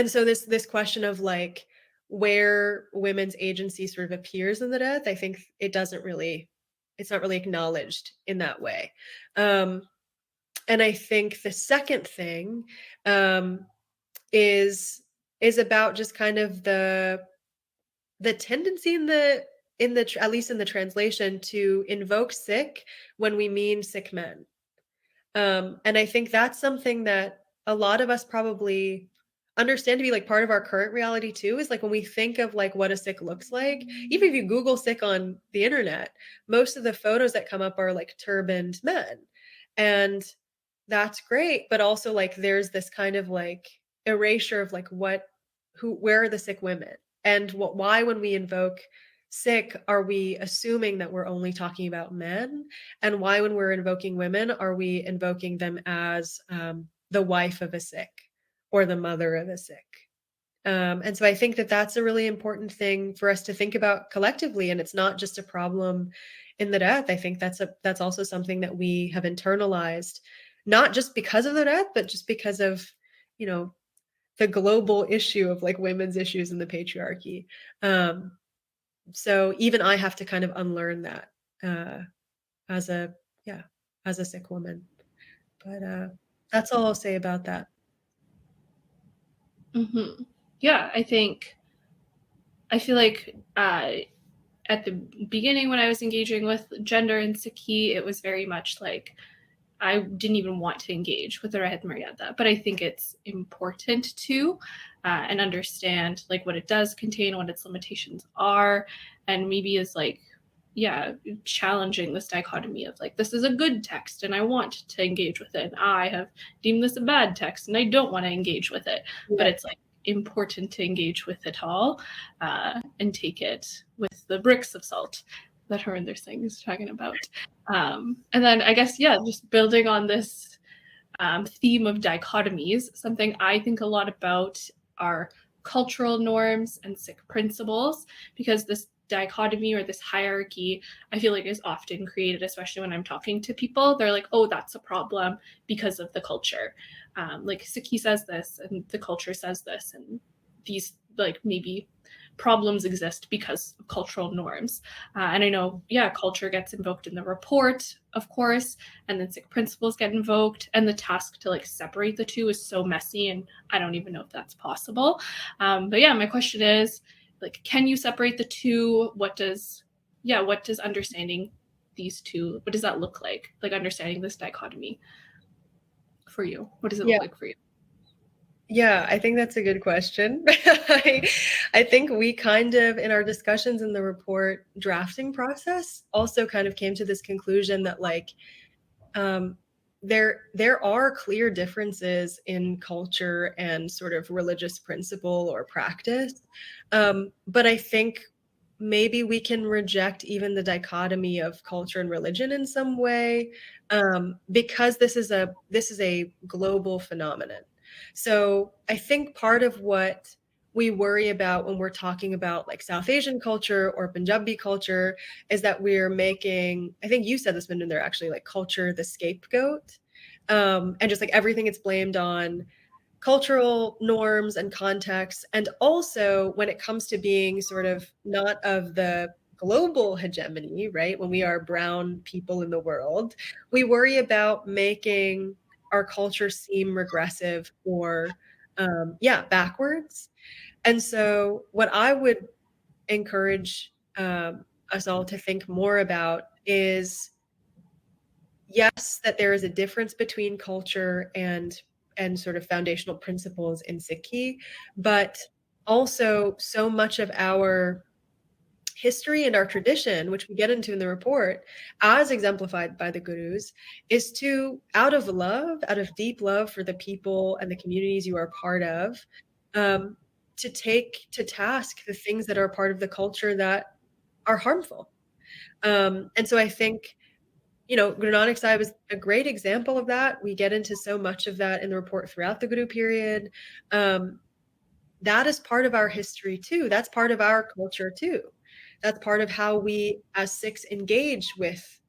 so this question of like where women's agency sort of appears in the Rahit, I think it's not really acknowledged in that way. And I think the second thing is about just kind of the tendency in the at least in the translation to invoke Sikh when we mean Sikh men. And I think that's something that a lot of us probably understand to be like part of our current reality too, is like when we think of like what a Sikh looks like, even if you Google Sikh on the internet, most of the photos that come up are like turbaned men. And that's great. But also like there's this kind of like erasure of like where are the Sikh women, and why when we invoke Sikh are we assuming that we're only talking about men, and why when we're invoking women are we invoking them as the wife of a Sikh or the mother of a Sikh. And so I think that that's a really important thing for us to think about collectively, and it's not just a problem in the Rahit. I think that's also something that we have internalized, not just because of the Rahit, but just because of the global issue of like women's issues in the patriarchy. So even I have to kind of unlearn that as a Sikh woman. But that's all I'll say about that. Mm-hmm. Yeah, I feel like at the beginning when I was engaging with gender and Sikhi, it was very much like I didn't even want to engage with the Rahit Maryada, but I think it's important to and understand like what it does contain, what its limitations are, and maybe is like, yeah, challenging this dichotomy of like, this is a good text and I want to engage with it. And I have deemed this a bad text and I don't want to engage with it. Yeah. But it's like important to engage with it all and take it with the bricks of salt that Harinder Singh is talking about. And then I guess, yeah, just building on this theme of dichotomies, something I think a lot about are cultural norms and Sikh principles, because this dichotomy or this hierarchy, I feel like is often created, especially when I'm talking to people. They're like, oh, that's a problem because of the culture. Like Sikhi says this and the culture says this, and these like maybe problems exist because of cultural norms. And I know, yeah, culture gets invoked in the report, of course, and then Sikh principles get invoked, and the task to like separate the two is so messy, and I don't even know if that's possible. But yeah, my question is, like, can you separate the two? What does understanding these two, what does that look like? Like understanding this dichotomy for you, what does it look like for you? Yeah, I think that's a good question. I think we kind of, in our discussions in the report drafting process, also kind of came to this conclusion that like there are clear differences in culture and sort of religious principle or practice. But I think maybe we can reject even the dichotomy of culture and religion in some way, because this is a global phenomenon. So I think part of what we worry about when we're talking about like South Asian culture or Punjabi culture is that we're making, I think you said this, Minder, actually, like culture the scapegoat, and just like everything it's blamed on cultural norms and context. And also when it comes to being sort of not of the global hegemony, right? When we are brown people in the world, we worry about making our culture seem regressive or backwards. And so what I would encourage us all to think more about is, yes, that there is a difference between culture and sort of foundational principles in Sikhi, but also so much of our history and our tradition, which we get into in the report, as exemplified by the Gurus, is to, out of deep love for the people and the communities you are part of, to take to task the things that are part of the culture that are harmful. And so I think, Guru Nanak Sahib is a great example of that. We get into so much of that in the report throughout the Guru period. That is part of our history too. That's part of our culture too. That's part of how we as Sikhs engage with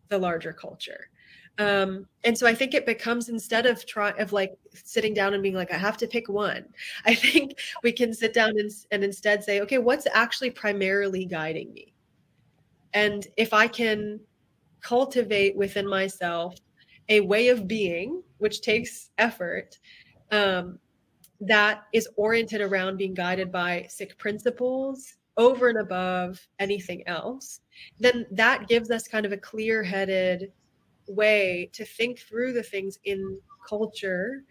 the larger culture. And so I think it becomes, instead of like sitting down and being like, I have to pick one, I think we can sit down and instead say, okay, what's actually primarily guiding me? And if I can cultivate within myself a way of being, which takes effort, that is oriented around being guided by Sikh principles over and above anything else, then that gives us kind of a clear-headed way to think through the things in culture,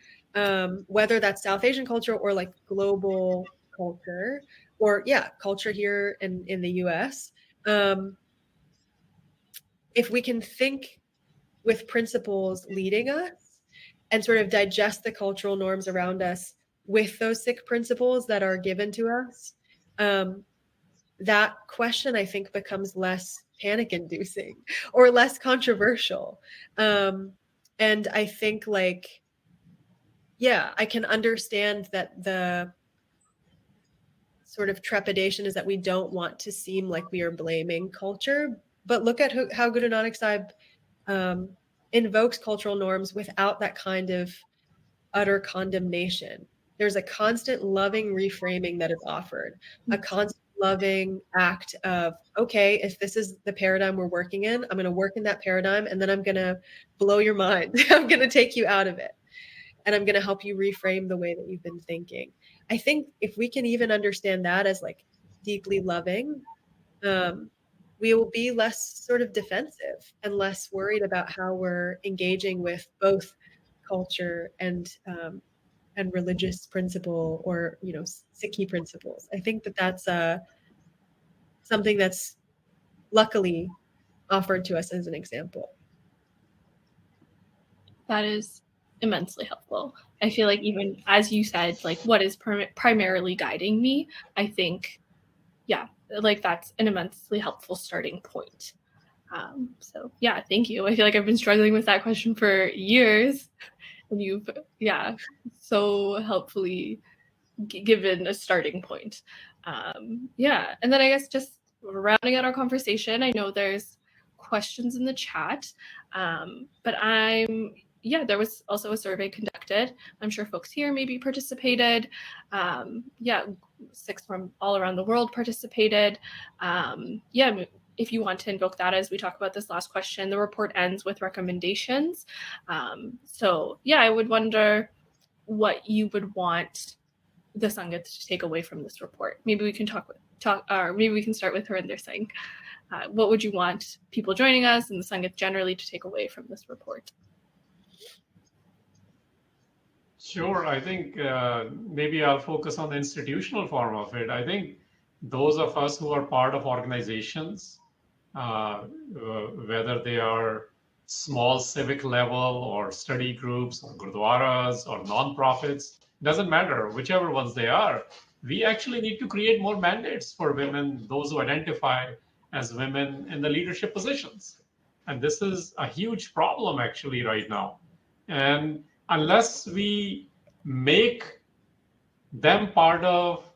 whether that's South Asian culture or like global culture, or culture here in the US. If we can think with principles leading us and sort of digest the cultural norms around us with those Sikh principles that are given to us, that question, I think, becomes less panic-inducing or less controversial. And I think, like, I can understand that the sort of trepidation is that we don't want to seem like we are blaming culture. But look at how Guru Nanak Sahib invokes cultural norms without that kind of utter condemnation. There's a constant loving reframing that is offered, a constant loving act of, okay, if this is the paradigm we're working in, I'm going to work in that paradigm, and then I'm going to blow your mind. I'm going to take you out of it, and I'm going to help you reframe the way that you've been thinking. I think if we can even understand that as like deeply loving, we will be less sort of defensive and less worried about how we're engaging with both culture and religious principle, or Sikhi principles. I think that that's something that's luckily offered to us as an example. That is immensely helpful. I feel like, even as you said, like, what is primarily guiding me, I think, yeah, like, that's an immensely helpful starting point. So yeah, thank you. I feel like I've been struggling with that question for years, and you've, so helpfully given a starting point. Yeah, and then I guess just rounding out our conversation, I know there's questions in the chat, but there was also a survey conducted. I'm sure folks here maybe participated. Sikhs from all around the world participated. If you want to invoke that as we talk about this last question, the report ends with recommendations. I would wonder what you would want the Sangha to take away from this report. Maybe we can maybe we can start with Harinder Singh. What would you want people joining us and the Sangha generally to take away from this report? Sure. I think maybe I'll focus on the institutional form of it. I think those of us who are part of organizations, whether they are small civic level or study groups or gurdwaras or nonprofits, doesn't matter, whichever ones they are, we actually need to create more mandates for women, those who identify as women in the leadership positions. And this is a huge problem actually right now. And unless we make them part of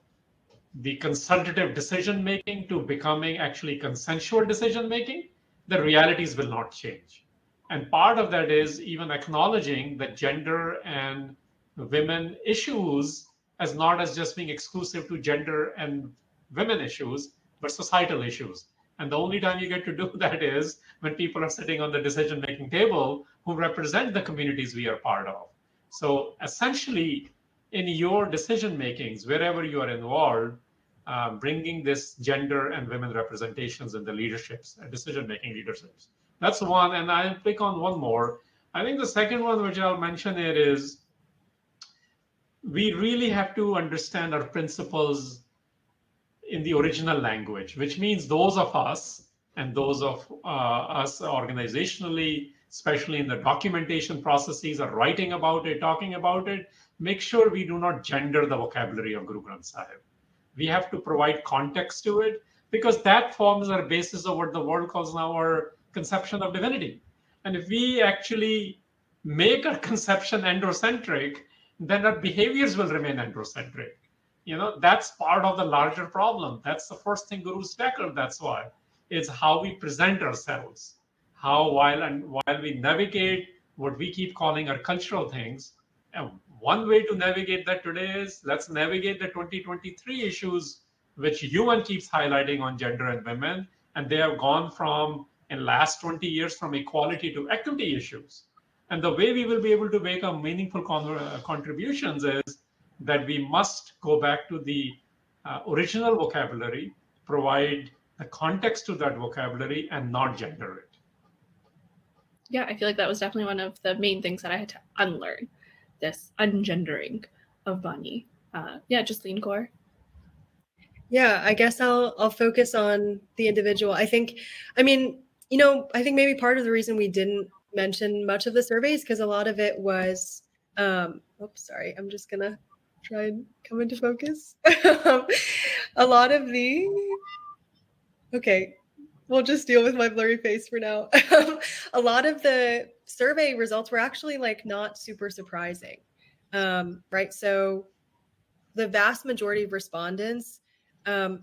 the consultative decision making to becoming actually consensual decision making, the realities will not change. And part of that is even acknowledging that gender and women issues as not as just being exclusive to gender and women issues, but societal issues. And the only time you get to do that is when people are sitting on the decision-making table who represent the communities we are part of. So essentially, in your decision makings, wherever you are involved, bringing this gender and women representations in the leaderships, decision-making leaderships. That's one, and I'll pick on one more. I think the second one, which I'll mention here, is we really have to understand our principles in the original language, which means those of us and those of us organizationally, especially in the documentation processes, are writing about it, talking about it, make sure we do not gender the vocabulary of Guru Granth Sahib. We have to provide context to it, because that forms our basis of what the world calls now our conception of divinity. And if we actually make our conception androcentric, then our behaviors will remain androcentric. That's part of the larger problem. That's the first thing Gurus tackled. That's why it's how we present ourselves, how while we navigate what we keep calling our cultural things. And one way to navigate that today is let's navigate the 2023 issues, which UN keeps highlighting on gender and women. And they have gone from, in last 20 years, from equality to equity issues. And the way we will be able to make a meaningful contributions is that we must go back to the original vocabulary, provide the context to that vocabulary, and not gender it. Yeah, I feel like that was definitely one of the main things that I had to unlearn, this ungendering of Bani. Jasleen, Kaur. Yeah, I guess I'll focus on the individual. I think maybe part of the reason we didn't mention much of the surveys because a lot of it was sorry, I'm just gonna try and come into focus. A lot of the we'll just deal with my blurry face for now. A lot of the survey results were actually not super surprising, right? So the vast majority of respondents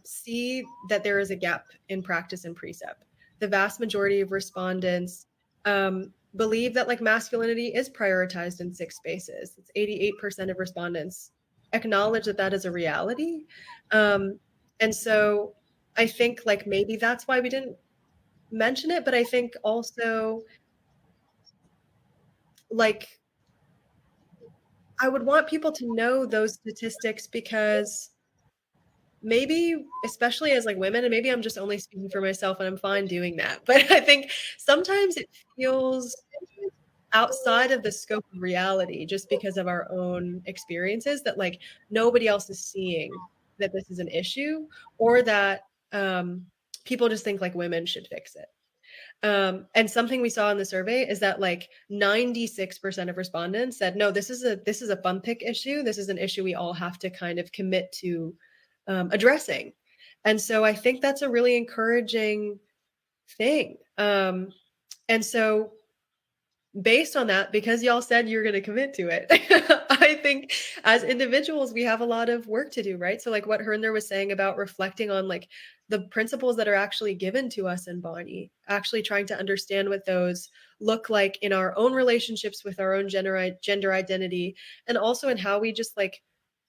see that there is a gap in practice and precept. The vast majority of respondents believe that masculinity is prioritized in Sikh spaces. It's 88% of respondents acknowledge that is a reality. And so I think maybe that's why we didn't mention it, but I think also I would want people to know those statistics because maybe especially as like women, and maybe I'm just only speaking for myself and I'm fine doing that, but I think sometimes it feels outside of the scope of reality just because of our own experiences that like nobody else is seeing that this is an issue, or that people just think like women should fix it. And something we saw in the survey is that like 96% of respondents said, no, this is a Panth issue. This is an issue we all have to kind of commit to addressing. And so I think that's a really encouraging thing. And so based on that, because y'all said you're going to commit to it, I think as individuals, we have a lot of work to do, right? So like what Harinder was saying about reflecting on like the principles that are actually given to us in Bani, actually trying to understand what those look like in our own relationships with our own gender identity, and also in how we just like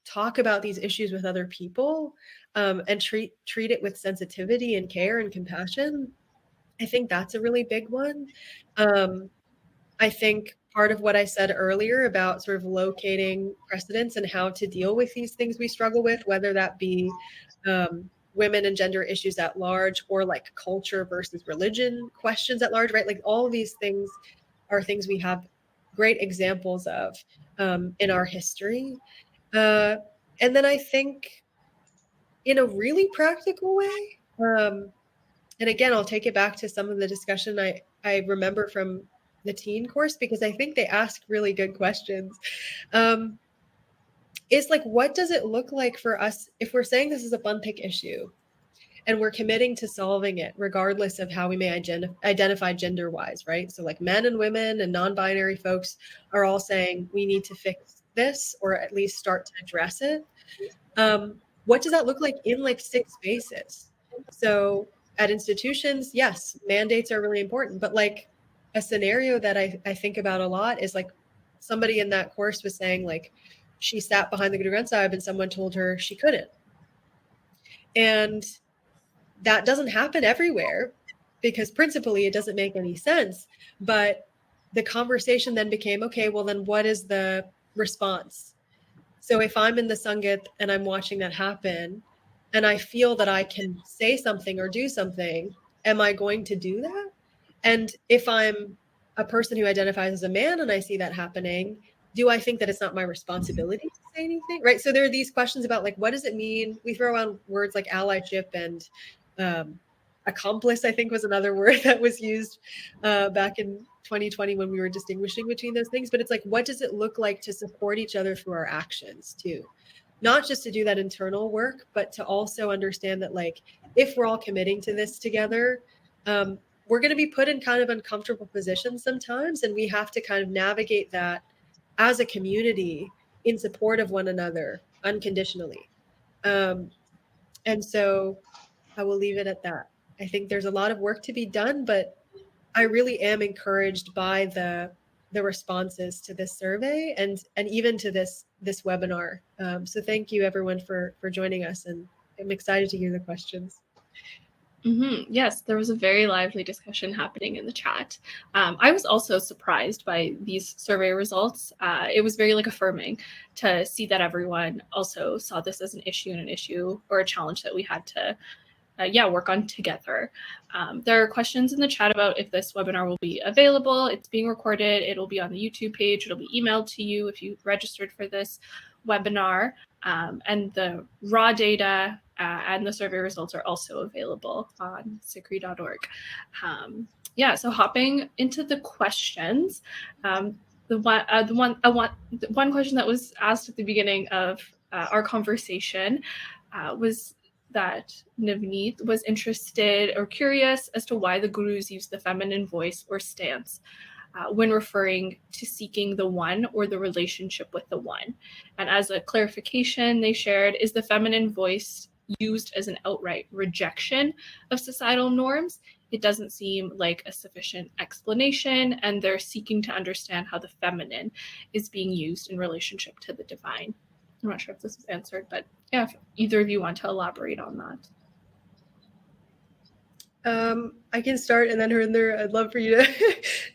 talk about these issues with other people, and treat it with sensitivity and care and compassion. I think that's a really big one. I think part of what I said earlier about sort of locating precedents and how to deal with these things we struggle with, whether that be women and gender issues at large, or like culture versus religion questions at large, right? Like all of these things are things we have great examples of in our history. And then I think in a really practical way, and again, I'll take it back to some of the discussion I remember from the teen course, because I think they asked really good questions. Is like, what does it look like for us if we're saying this is a Panth issue and we're committing to solving it regardless of how we may identify gender-wise, right? So like men and women and non-binary folks are all saying we need to fix this, or at least start to address it. What does that look like in like Sikh spaces? So at institutions, yes, mandates are really important, but like a scenario that I think about a lot is like somebody in that course was saying like she sat behind the Guru Granth Sahib and someone told her she couldn't. And that doesn't happen everywhere because principally it doesn't make any sense. But the conversation then became, okay, well then what is the response? So if I'm in the Sangat and I'm watching that happen and I feel that I can say something or do something, am I going to do that? And if I'm a person who identifies as a man and I see that happening, do I think that it's not my responsibility to say anything? Right. So there are these questions about like, what does it mean? We throw around words like allyship and accomplice, I think was another word that was used back in 2020 when we were distinguishing between those things. But it's like, what does it look like to support each other through our actions too? Not just to do that internal work, but to also understand that like, if we're all committing to this together, we're going to be put in kind of uncomfortable positions sometimes. And we have to kind of navigate that as a community in support of one another unconditionally. And so I will leave it at that. I think there's a lot of work to be done, but I really am encouraged by the responses to this survey and even to this webinar. So thank you everyone for joining us, and I'm excited to hear the questions. Yes, there was a very lively discussion happening in the chat. I was also surprised by these survey results. It was very like affirming to see that everyone also saw this as an issue or a challenge that we had to work on together. There are questions in the chat about if this webinar will be available. It's being recorded. It'll be on the YouTube page. It'll be emailed to you if you registered for this webinar. And the raw data and the survey results are also available on SikhRI.org. So hopping into the questions, the one question that was asked at the beginning of our conversation was that Navneet was interested or curious as to why the gurus use the feminine voice or stance when referring to seeking the one or the relationship with the one. And as a clarification they shared, is the feminine voice used as an outright rejection of societal norms? It doesn't seem like a sufficient explanation, and they're seeking to understand how the feminine is being used in relationship to the divine. I'm not sure if this was answered, but yeah, if either of you want to elaborate on that. I can start, and then Harinder, I'd love for you to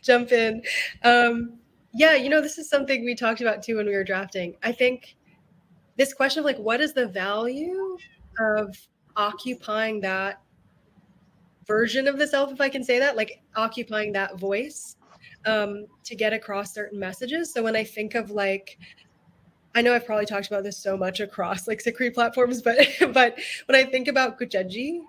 jump in. This is something we talked about too when we were drafting. I think this question of like, what is the value of occupying that version of the self, if I can say that, like occupying that voice to get across certain messages. So when I think of like, I know I've probably talked about this so much across like SikhRI platforms, but but when I think about Kuchaji,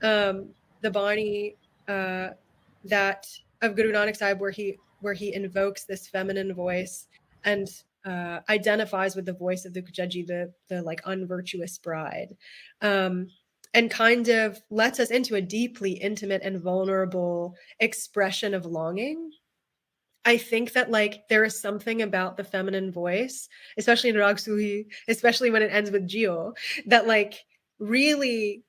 the Bani that of Guru Nanak Sahib, where he invokes this feminine voice and identifies with the voice of the Kuchaji, the like unvirtuous bride, and kind of lets us into a deeply intimate and vulnerable expression of longing. I think that like there is something about the feminine voice, especially in Rag Suhi, especially when it ends with Jio, that like really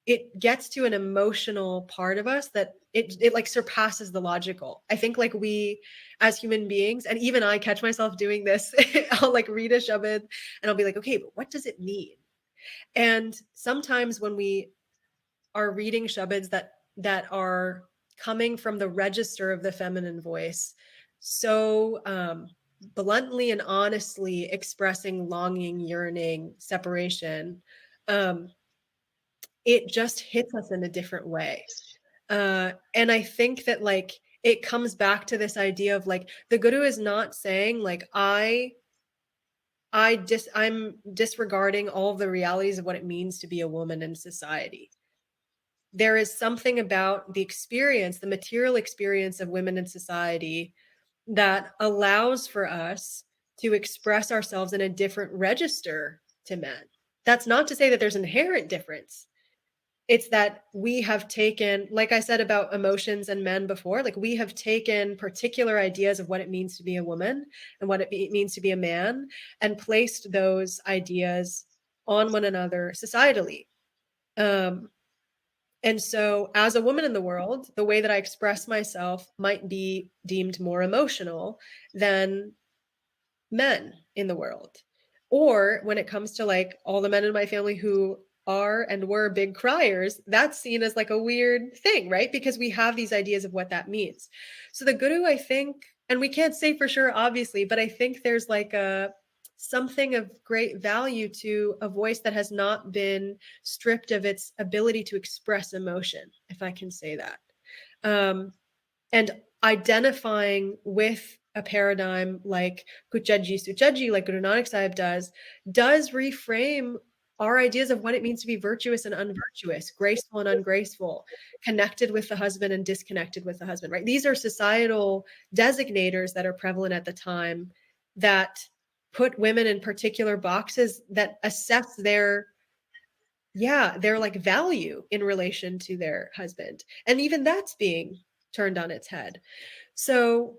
it gets to an emotional part of us that it like surpasses the logical. I think like we as human beings, and even I catch myself doing this, I'll like read a shabad and I'll be like, okay, but what does it mean? And sometimes when we are reading shabads that are coming from the register of the feminine voice, so bluntly and honestly expressing longing, yearning, separation, it just hits us in a different way. And I think that like it comes back to this idea of like the Guru is not saying like I'm disregarding all of the realities of what it means to be a woman in society. There is something about the experience, the material experience of women in society that allows for us to express ourselves in a different register to men. That's not to say that there's inherent difference. It's that we have taken, like I said about emotions and men before, like we have taken particular ideas of what it means to be a woman and what it means to be a man and placed those ideas on one another societally. And so, as a woman in the world, the way that I express myself might be deemed more emotional than men in the world. Or when it comes to like all the men in my family who are and were big criers, that's seen as like a weird thing, right? Because we have these ideas of what that means. So the Guru, I think, and we can't say for sure, obviously, but I think there's like a something of great value to a voice that has not been stripped of its ability to express emotion, if I can say that. And identifying with a paradigm like Kuchaji Suchaji, like Guru Nanak Sahib does reframe our ideas of what it means to be virtuous and unvirtuous, graceful and ungraceful, connected with the husband and disconnected with the husband, right? These are societal designators that are prevalent at the time that put women in particular boxes that assess their like value in relation to their husband. And even that's being turned on its head. So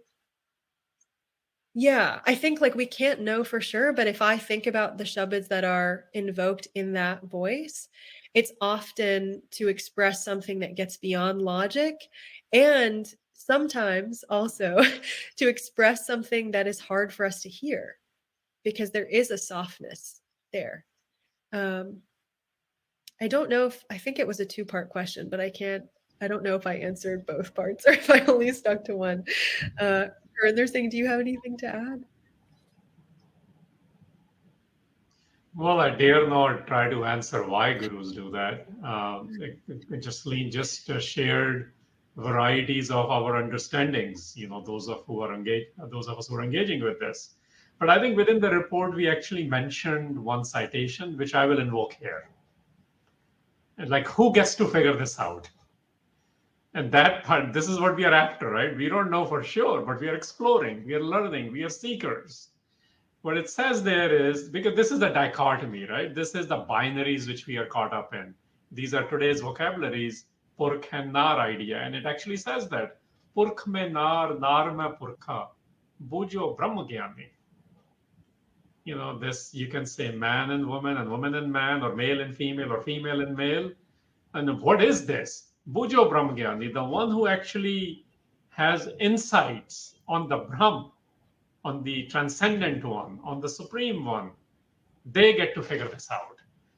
yeah, I think like we can't know for sure, but if I think about the shabads that are invoked in that voice, it's often to express something that gets beyond logic and sometimes also to express something that is hard for us to hear because there is a softness there. I don't know if I think it was a two-part question, but I don't know if I answered both parts or if I only stuck to one. Harinder Singh, do you have anything to add? Well, I dare not try to answer why gurus do that. Jasleen just shared varieties of our understandings. Those of us who are engaging with this. But I think within the report we actually mentioned one citation, which I will invoke here. And like, who gets to figure this out? And that part, this is what we are after, right? We don't know for sure, but we are exploring, we are learning, we are seekers. What it says there is, because this is the dichotomy, right? This is the binaries which we are caught up in. These are today's vocabularies, purkh and nar idea. And it actually says that, purkh mein nar mein purkha, bujo brahma gyani. This, you can say man and woman and man, or male and female, or female and male. And what is this? Bujo Brahmgyani, the one who actually has insights on the Brahm, on the transcendent one, on the supreme one, they get to figure this out.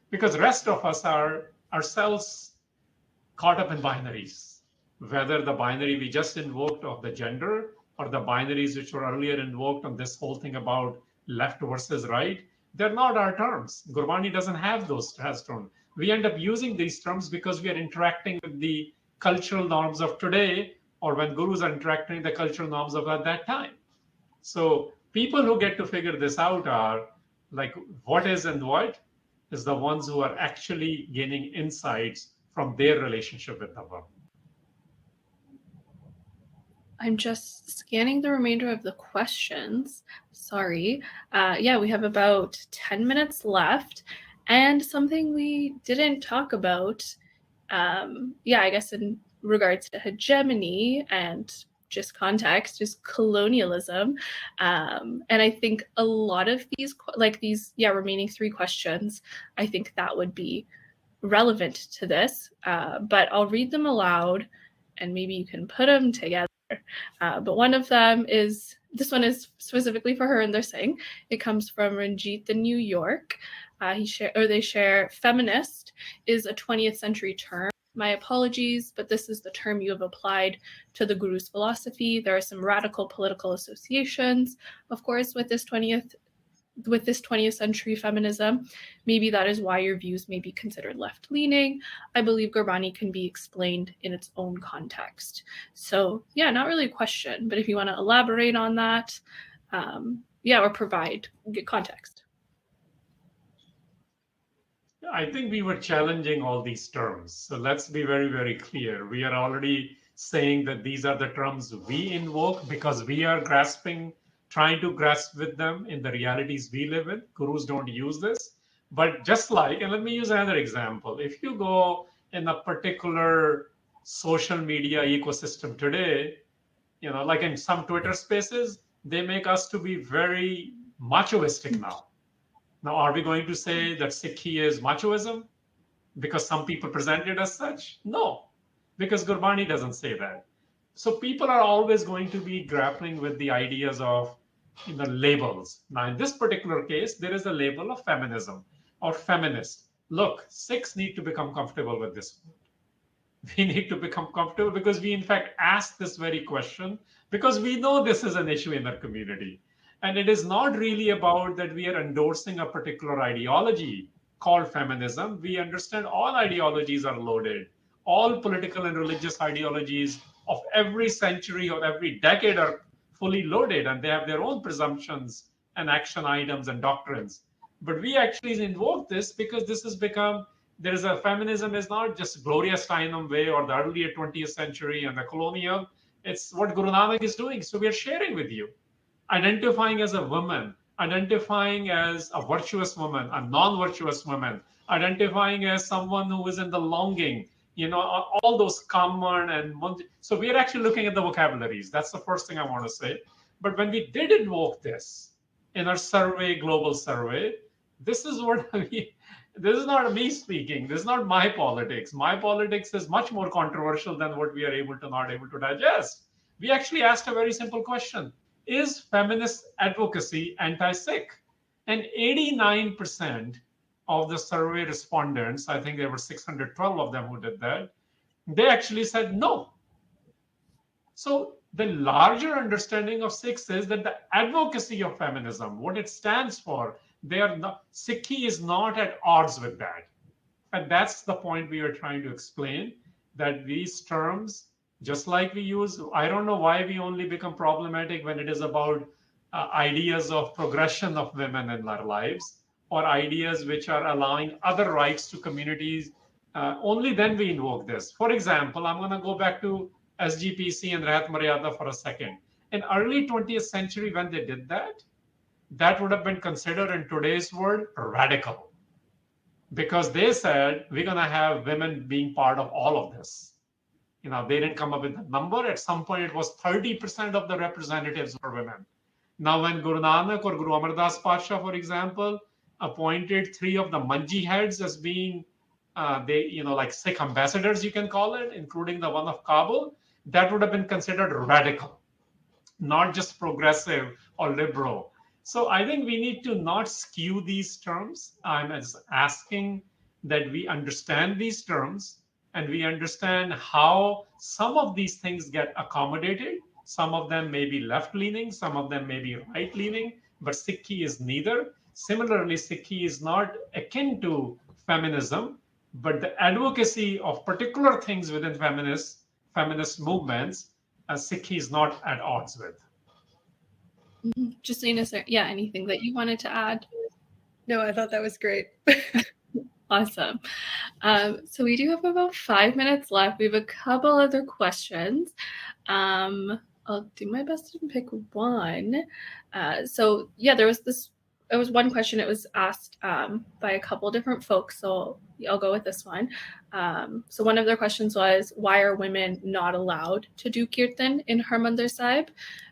Because the rest of us are ourselves caught up in binaries, whether the binary we just invoked of the gender or the binaries which were earlier invoked on this whole thing about left versus right, they're not our terms. Gurbani doesn't have those terms. We end up using these terms because we are interacting with the cultural norms of today, or when gurus are interacting with the cultural norms of at that time. So people who get to figure this out are like what is and what is the ones who are actually gaining insights from their relationship with the world. I'm just scanning the remainder of the questions. Sorry. Yeah, we have about 10 minutes left. And something we didn't talk about, I guess in regards to hegemony and just context, is colonialism. And I think a lot of these remaining 3 questions, I think that would be relevant to this. But I'll read them aloud and maybe you can put them together. But one of them is, this one is specifically for Harinder Singh. It comes from Ranjit in New York. They share, feminist is a 20th century term. My apologies, but this is the term you have applied to the Guru's philosophy. There are some radical political associations, of course, with this 20th century feminism. Maybe that is why your views may be considered left-leaning. I believe Gurbani can be explained in its own context. So yeah, not really a question, but if you want to elaborate on that, or provide context. I think we were challenging all these terms. So let's be very, very clear. We are already saying that these are the terms we invoke because we are trying to grasp with them in the realities we live in. Gurus don't use this. But just like, and let me use another example. If you go in a particular social media ecosystem today, like in some Twitter spaces, they make us to be very machoistic now. Now, are we going to say that Sikhi is machoism because some people present it as such? No, because Gurbani doesn't say that. So people are always going to be grappling with the ideas of labels. Now, in this particular case, there is a label of feminism or feminist. Look, Sikhs need to become comfortable with this word. We need to become comfortable because we, in fact, ask this very question because we know this is an issue in our community. And it is not really about that we are endorsing a particular ideology called feminism. We understand all ideologies are loaded. All political and religious ideologies of every century or every decade are fully loaded, and they have their own presumptions and action items and doctrines. But we actually invoke this because this has become, feminism is not just Gloria Steinem way or the earlier 20th century and the colonial. It's what Guru Nanak is doing. So we are sharing with you. Identifying as a woman, identifying as a virtuous woman, a non-virtuous woman, identifying as someone who is in the longing, all those common and so we are actually looking at the vocabularies. That's the first thing I want to say. But when we did invoke this in our survey, global survey, this is not me speaking. This is not my politics. My politics is much more controversial than what we are not able to digest. We actually asked a very simple question. Is feminist advocacy anti-Sikh? And 89% of the survey respondents, I think there were 612 of them who did that, they actually said no. So the larger understanding of Sikhs is that the advocacy of feminism, what it stands for, Sikhi is not at odds with that. And that's the point we were trying to explain, that these terms, just like we use, I don't know why we only become problematic when it is about ideas of progression of women in their lives or ideas which are allowing other rights to communities. Only then we invoke this. For example, I'm going to go back to SGPC and Rahit Maryada for a second. In early 20th century, when they did that, that would have been considered in today's word radical. Because they said, we're going to have women being part of all of this. They didn't come up with a number. At some point, it was 30% of the representatives were women. Now, when Guru Nanak or Guru Amar Das Pasha, for example, appointed 3 of the Manji heads as being, like Sikh ambassadors, you can call it, including the one of Kabul, that would have been considered radical, not just progressive or liberal. So I think we need to not skew these terms. I'm asking that we understand these terms and we understand how some of these things get accommodated. Some of them may be left-leaning, some of them may be right-leaning, but Sikhi is neither. Similarly, Sikhi is not akin to feminism, But the advocacy of particular things within feminist movements, Sikhi is not at odds with. Jasleen, is there anything that you wanted to add? No, I thought that was great. Awesome. So we do have about 5 minutes left. We have a couple other questions. I'll do my best to pick one. So yeah, there was one question. It was asked by a couple different folks. So I'll go with this one. So one of their questions was, why are women not allowed to do kirtan in Harinder Sahib?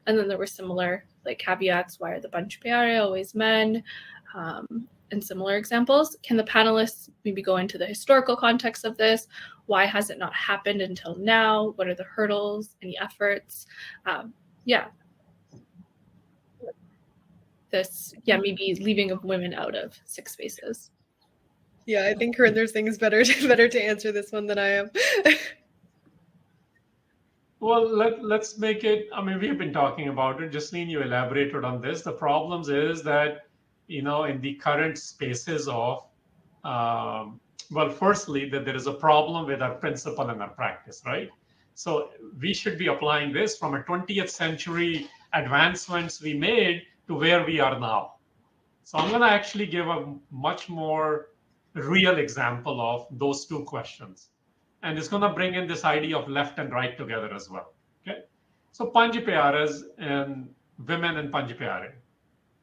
And then there were similar like caveats. Why are the Panch Pyare always men? And similar examples. Can the panelists maybe go into the historical context of this? Why has it not happened until now? What are the hurdles? Any efforts? Maybe leaving of women out of Sikh spaces. Yeah, I think Harinder Singh is better to answer this one than I am. Well, let's make it, I mean, we've been talking about it. Jasleen, you elaborated on this. The problems is that, in the current spaces of, firstly, that there is a problem with our principle and our practice, right? So we should be applying this from a 20th century advancements we made to where we are now. So I'm going to actually give a much more real example of those two questions. And it's going to bring in this idea of left and right together as well. Okay. So Panj Pyaras and women in Panj Pyare.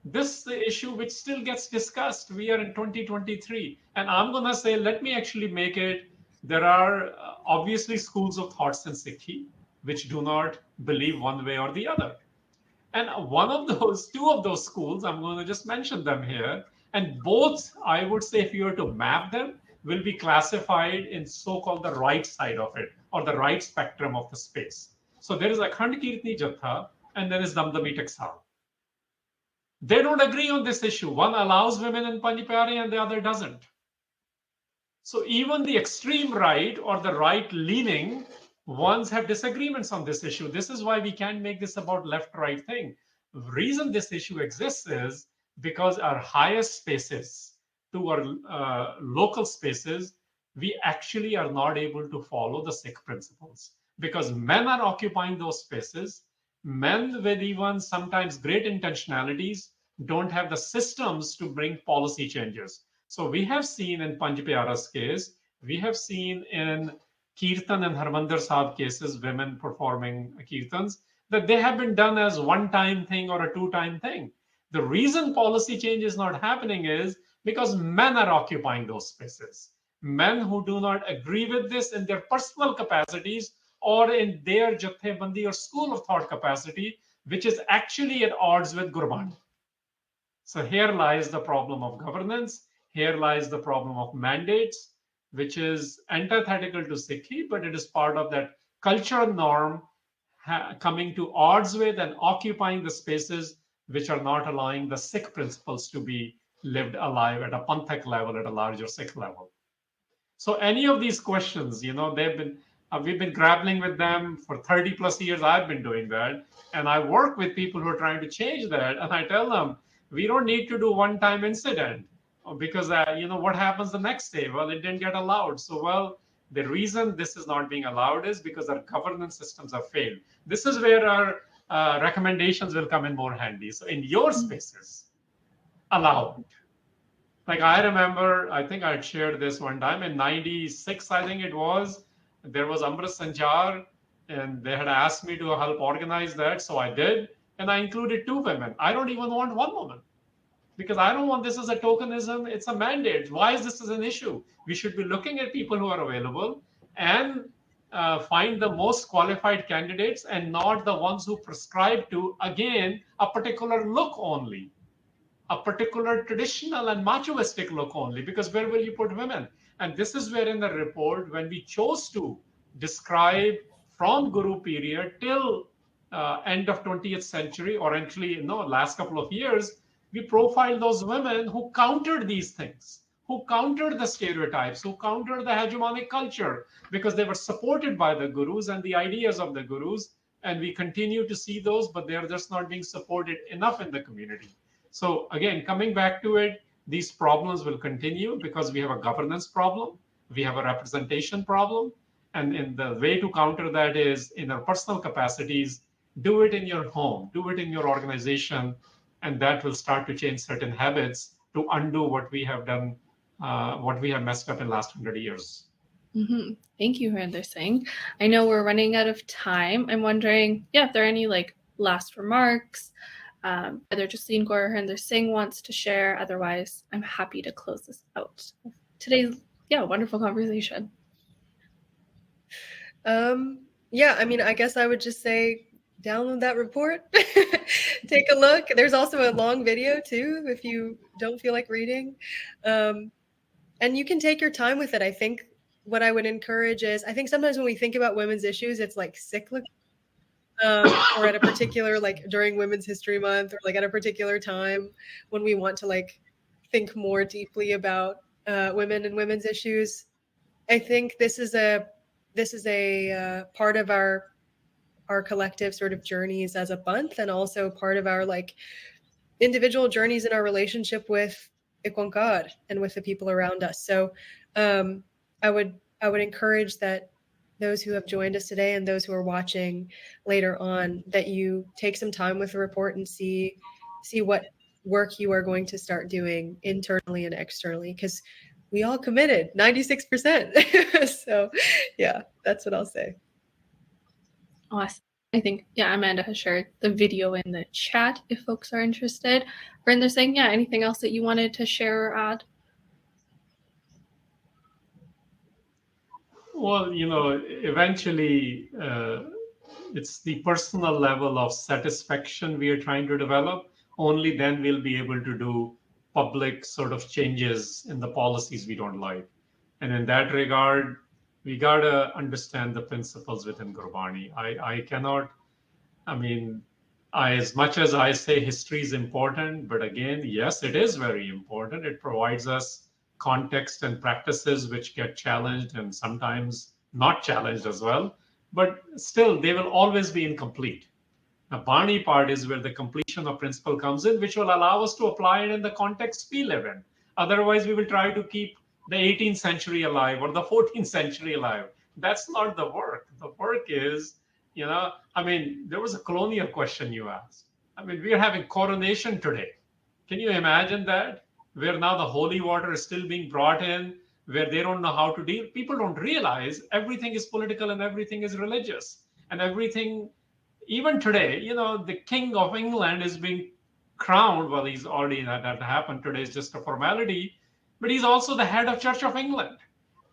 This is the issue which still gets discussed. We are in 2023. And I'm going to say, let me actually make it, there are obviously schools of thoughts in Sikhi, which do not believe one way or the other. And two of those schools, I'm going to just mention them here. And both, I would say, if you were to map them, will be classified in so-called the right side of it, or the right spectrum of the space. So there is Akhand Kirtani Jatha, and there is Damdami Taksal. They don't agree on this issue. One allows women in Panj Pyare and the other doesn't. So even the extreme right or the right-leaning ones have disagreements on this issue. This is why we can't make this about left-right thing. The reason this issue exists is because our highest spaces to our local spaces, we actually are not able to follow the Sikh principles because men are occupying those spaces. Men with even sometimes great intentionalities don't have the systems to bring policy changes. So we have seen in Panj Pyara's case, we have seen in Kirtan and Harinder Sahib cases, women performing kirtans, that they have been done as one-time thing or a two-time thing. The reason policy change is not happening is because men are occupying those spaces. Men who do not agree with this in their personal capacities or in their Jathebandi or school of thought capacity, which is actually at odds with Gurmat. So here lies the problem of governance. Here lies the problem of mandates, which is antithetical to Sikhi, but it is part of that cultural norm coming to odds with and occupying the spaces which are not allowing the Sikh principles to be lived alive at a Panthak level, at a larger Sikh level. So any of these questions, we've been grappling with them for 30 plus years. I've been doing that. And I work with people who are trying to change that. And I tell them, we don't need to do one-time incident because, what happens the next day? Well, it didn't get allowed. So, the reason this is not being allowed is because our governance systems have failed. This is where our recommendations will come in more handy. So in your spaces, allow it. Like I remember, I think I shared this one time in 96, I think it was, there was Amrit Sanchar and they had asked me to help organize that. So I did. And I included 2 women. I don't even want 1 woman because I don't want this as a tokenism. It's a mandate. Why is this as an issue? We should be looking at people who are available and find the most qualified candidates and not the ones who prescribe to, again, a particular look only, a particular traditional and machoistic look only, because where will you put women? And this is where in the report, when we chose to describe from Guru period till end of 20th century, or actually, last couple of years, we profiled those women who countered these things, who countered the stereotypes, who countered the hegemonic culture, because they were supported by the gurus and the ideas of the gurus. And we continue to see those, but they're just not being supported enough in the community. So again, coming back to it, these problems will continue because we have a governance problem. we have a representation problem. And in the way to counter that is in our personal capacities, do it in your home, do it in your organization, and that will start to change certain habits to undo what we have done, what we have messed up in the last 100 years. Mm-hmm. Thank you, Harinder Singh. I know we're running out of time. I'm wondering, if there are any last remarks, either Jasleen, Kaur, or Harinder Singh wants to share. Otherwise, I'm happy to close this out. Today's wonderful conversation. I guess I would just say download that report, take a look. There's also a long video too if you don't feel like reading, and you can take your time with it. I think what I would encourage is, I think sometimes when we think about women's issues, it's cyclical, or at a particular, during Women's History Month, or at a particular time when we want to think more deeply about women and women's issues. I think this is a part of our collective sort of journeys as a Panth, and also part of our individual journeys in our relationship with Kaur and with the people around us. So I would encourage that those who have joined us today and those who are watching later on, that you take some time with the report and see what work you are going to start doing internally and externally, because we all committed 96%. So that's what I'll say. Awesome. I think, Amanda has shared the video in the chat if folks are interested. Harinder Singh, anything else that you wanted to share or add? Well, eventually it's the personal level of satisfaction we are trying to develop. Only then we'll be able to do public sort of changes in the policies we don't like. And in that regard, we got to understand the principles within Gurbani. As much as I say history is important, but again, yes, it is very important. It provides us context and practices which get challenged and sometimes not challenged as well. But still, they will always be incomplete. The Bani part is where the completion of principle comes in, which will allow us to apply it in the context we live in. Otherwise, we will try to keep the 18th century alive or the 14th century alive. That's not the work. The work is, there was a colonial question you asked. We are having coronation today. Can you imagine that? Where now the holy water is still being brought in, where they don't know how to deal. People don't realize everything is political and everything is religious. And everything, even today, the King of England is being crowned. Well, he's already, that happened today, is just a formality. But he's also the head of Church of England.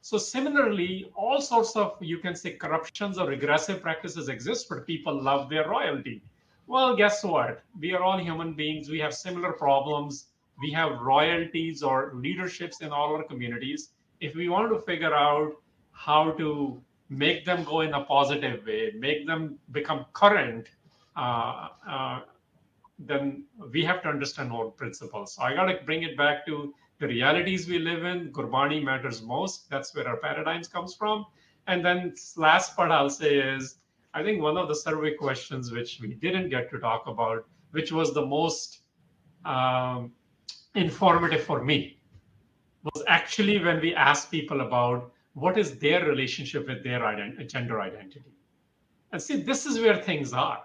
So similarly, all sorts of, you can say, corruptions or regressive practices exist, but people love their royalty. Well, guess what? We are all human beings. We have similar problems. We have royalties or leaderships in all our communities. If we want to figure out how to make them go in a positive way, make them become current, then we have to understand all principles. So I got to bring it back to the realities we live in. Gurbani matters most. That's where our paradigms comes from. And then last part I'll say is, I think one of the survey questions which we didn't get to talk about, which was the most informative for me, was actually when we asked people about what is their relationship with their gender identity. And see, this is where things are.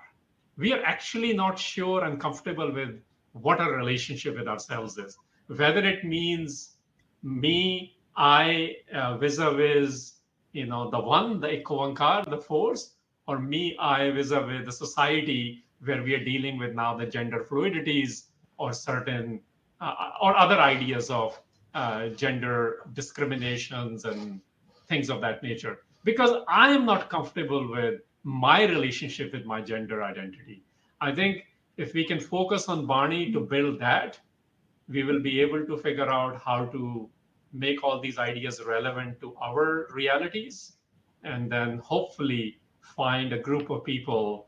We are actually not sure and comfortable with what our relationship with ourselves is. Whether it means me, I, vis-a-vis, the one, the Ikowankar, the force, or me, I, vis-a-vis the society where we are dealing with now the gender fluidities or certain, or other ideas of gender discriminations and things of that nature. Because I am not comfortable with my relationship with my gender identity. I think if we can focus on Bani to build that, we will be able to figure out how to make all these ideas relevant to our realities, and then hopefully find a group of people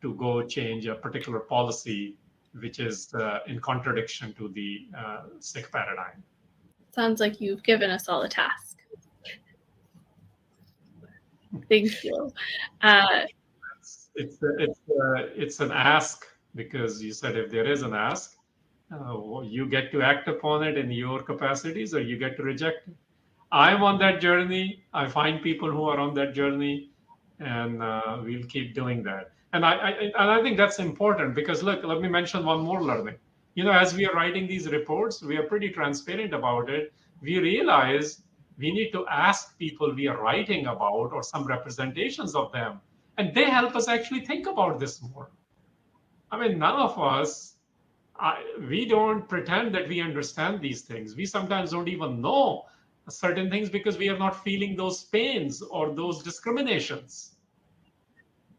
to go change a particular policy which is in contradiction to the Sikh paradigm. Sounds like you've given us all a task. Thank you. It's an ask, because you said if there is an ask, you get to act upon it in your capacities, or you get to reject it. I'm on that journey. I find people who are on that journey, and we'll keep doing that. And I think that's important because look, let me mention one more learning. As we are writing these reports, we are pretty transparent about it. We realize we need to ask people we are writing about or some representations of them, and they help us actually think about this more. I mean, none of us, we don't pretend that we understand these things. We sometimes don't even know certain things because we are not feeling those pains or those discriminations.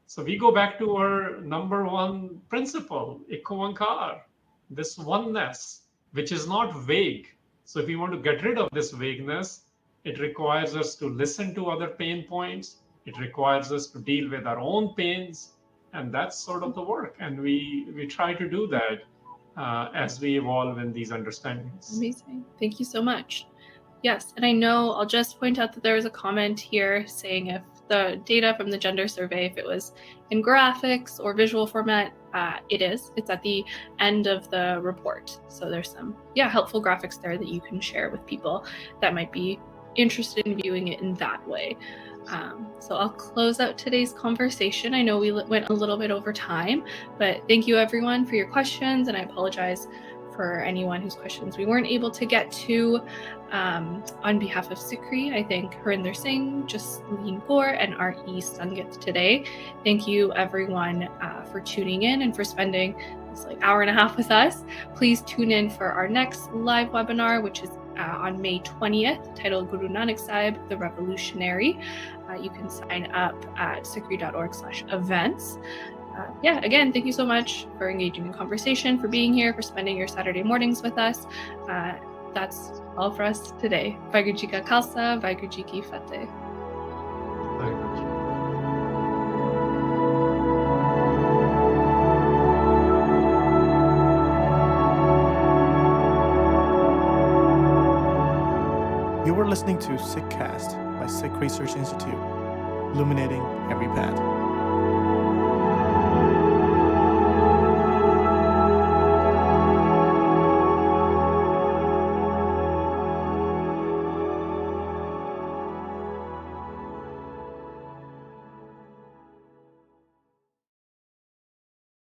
So we go back to our number one principle, Ikowankar, this oneness, which is not vague. So if we want to get rid of this vagueness, it requires us to listen to other pain points. It requires us to deal with our own pains. And that's sort of the work. And we try to do that as we evolve in these understandings. Amazing. Thank you so much. Yes, and I know I'll just point out that there was a comment here saying if the data from the gender survey, if it was in graphics or visual format, it is. It's at the end of the report. So there's some, helpful graphics there that you can share with people that might be interested in viewing it in that way. So I'll close out today's conversation. I know we went a little bit over time, but thank you everyone for your questions, and I apologize for anyone whose questions we weren't able to get to. On behalf of SikhRI, I thank Harinder Singh, Jasleen, Kaur, and R.E. Sangit today. Thank you everyone for tuning in and for spending this hour and a half with us. Please tune in for our next live webinar, which is on May 20th, titled Guru Nanak Sahib, the Revolutionary. You can sign up at sikhri.org/events. Again, thank you so much for engaging in conversation, for being here, for spending your Saturday mornings with us. That's all for us today. Vaheguru Ji Ka Khalsa, Vaheguru Ji Ki Fateh. You were listening to SikhCast by Sikh Research Institute, illuminating every path.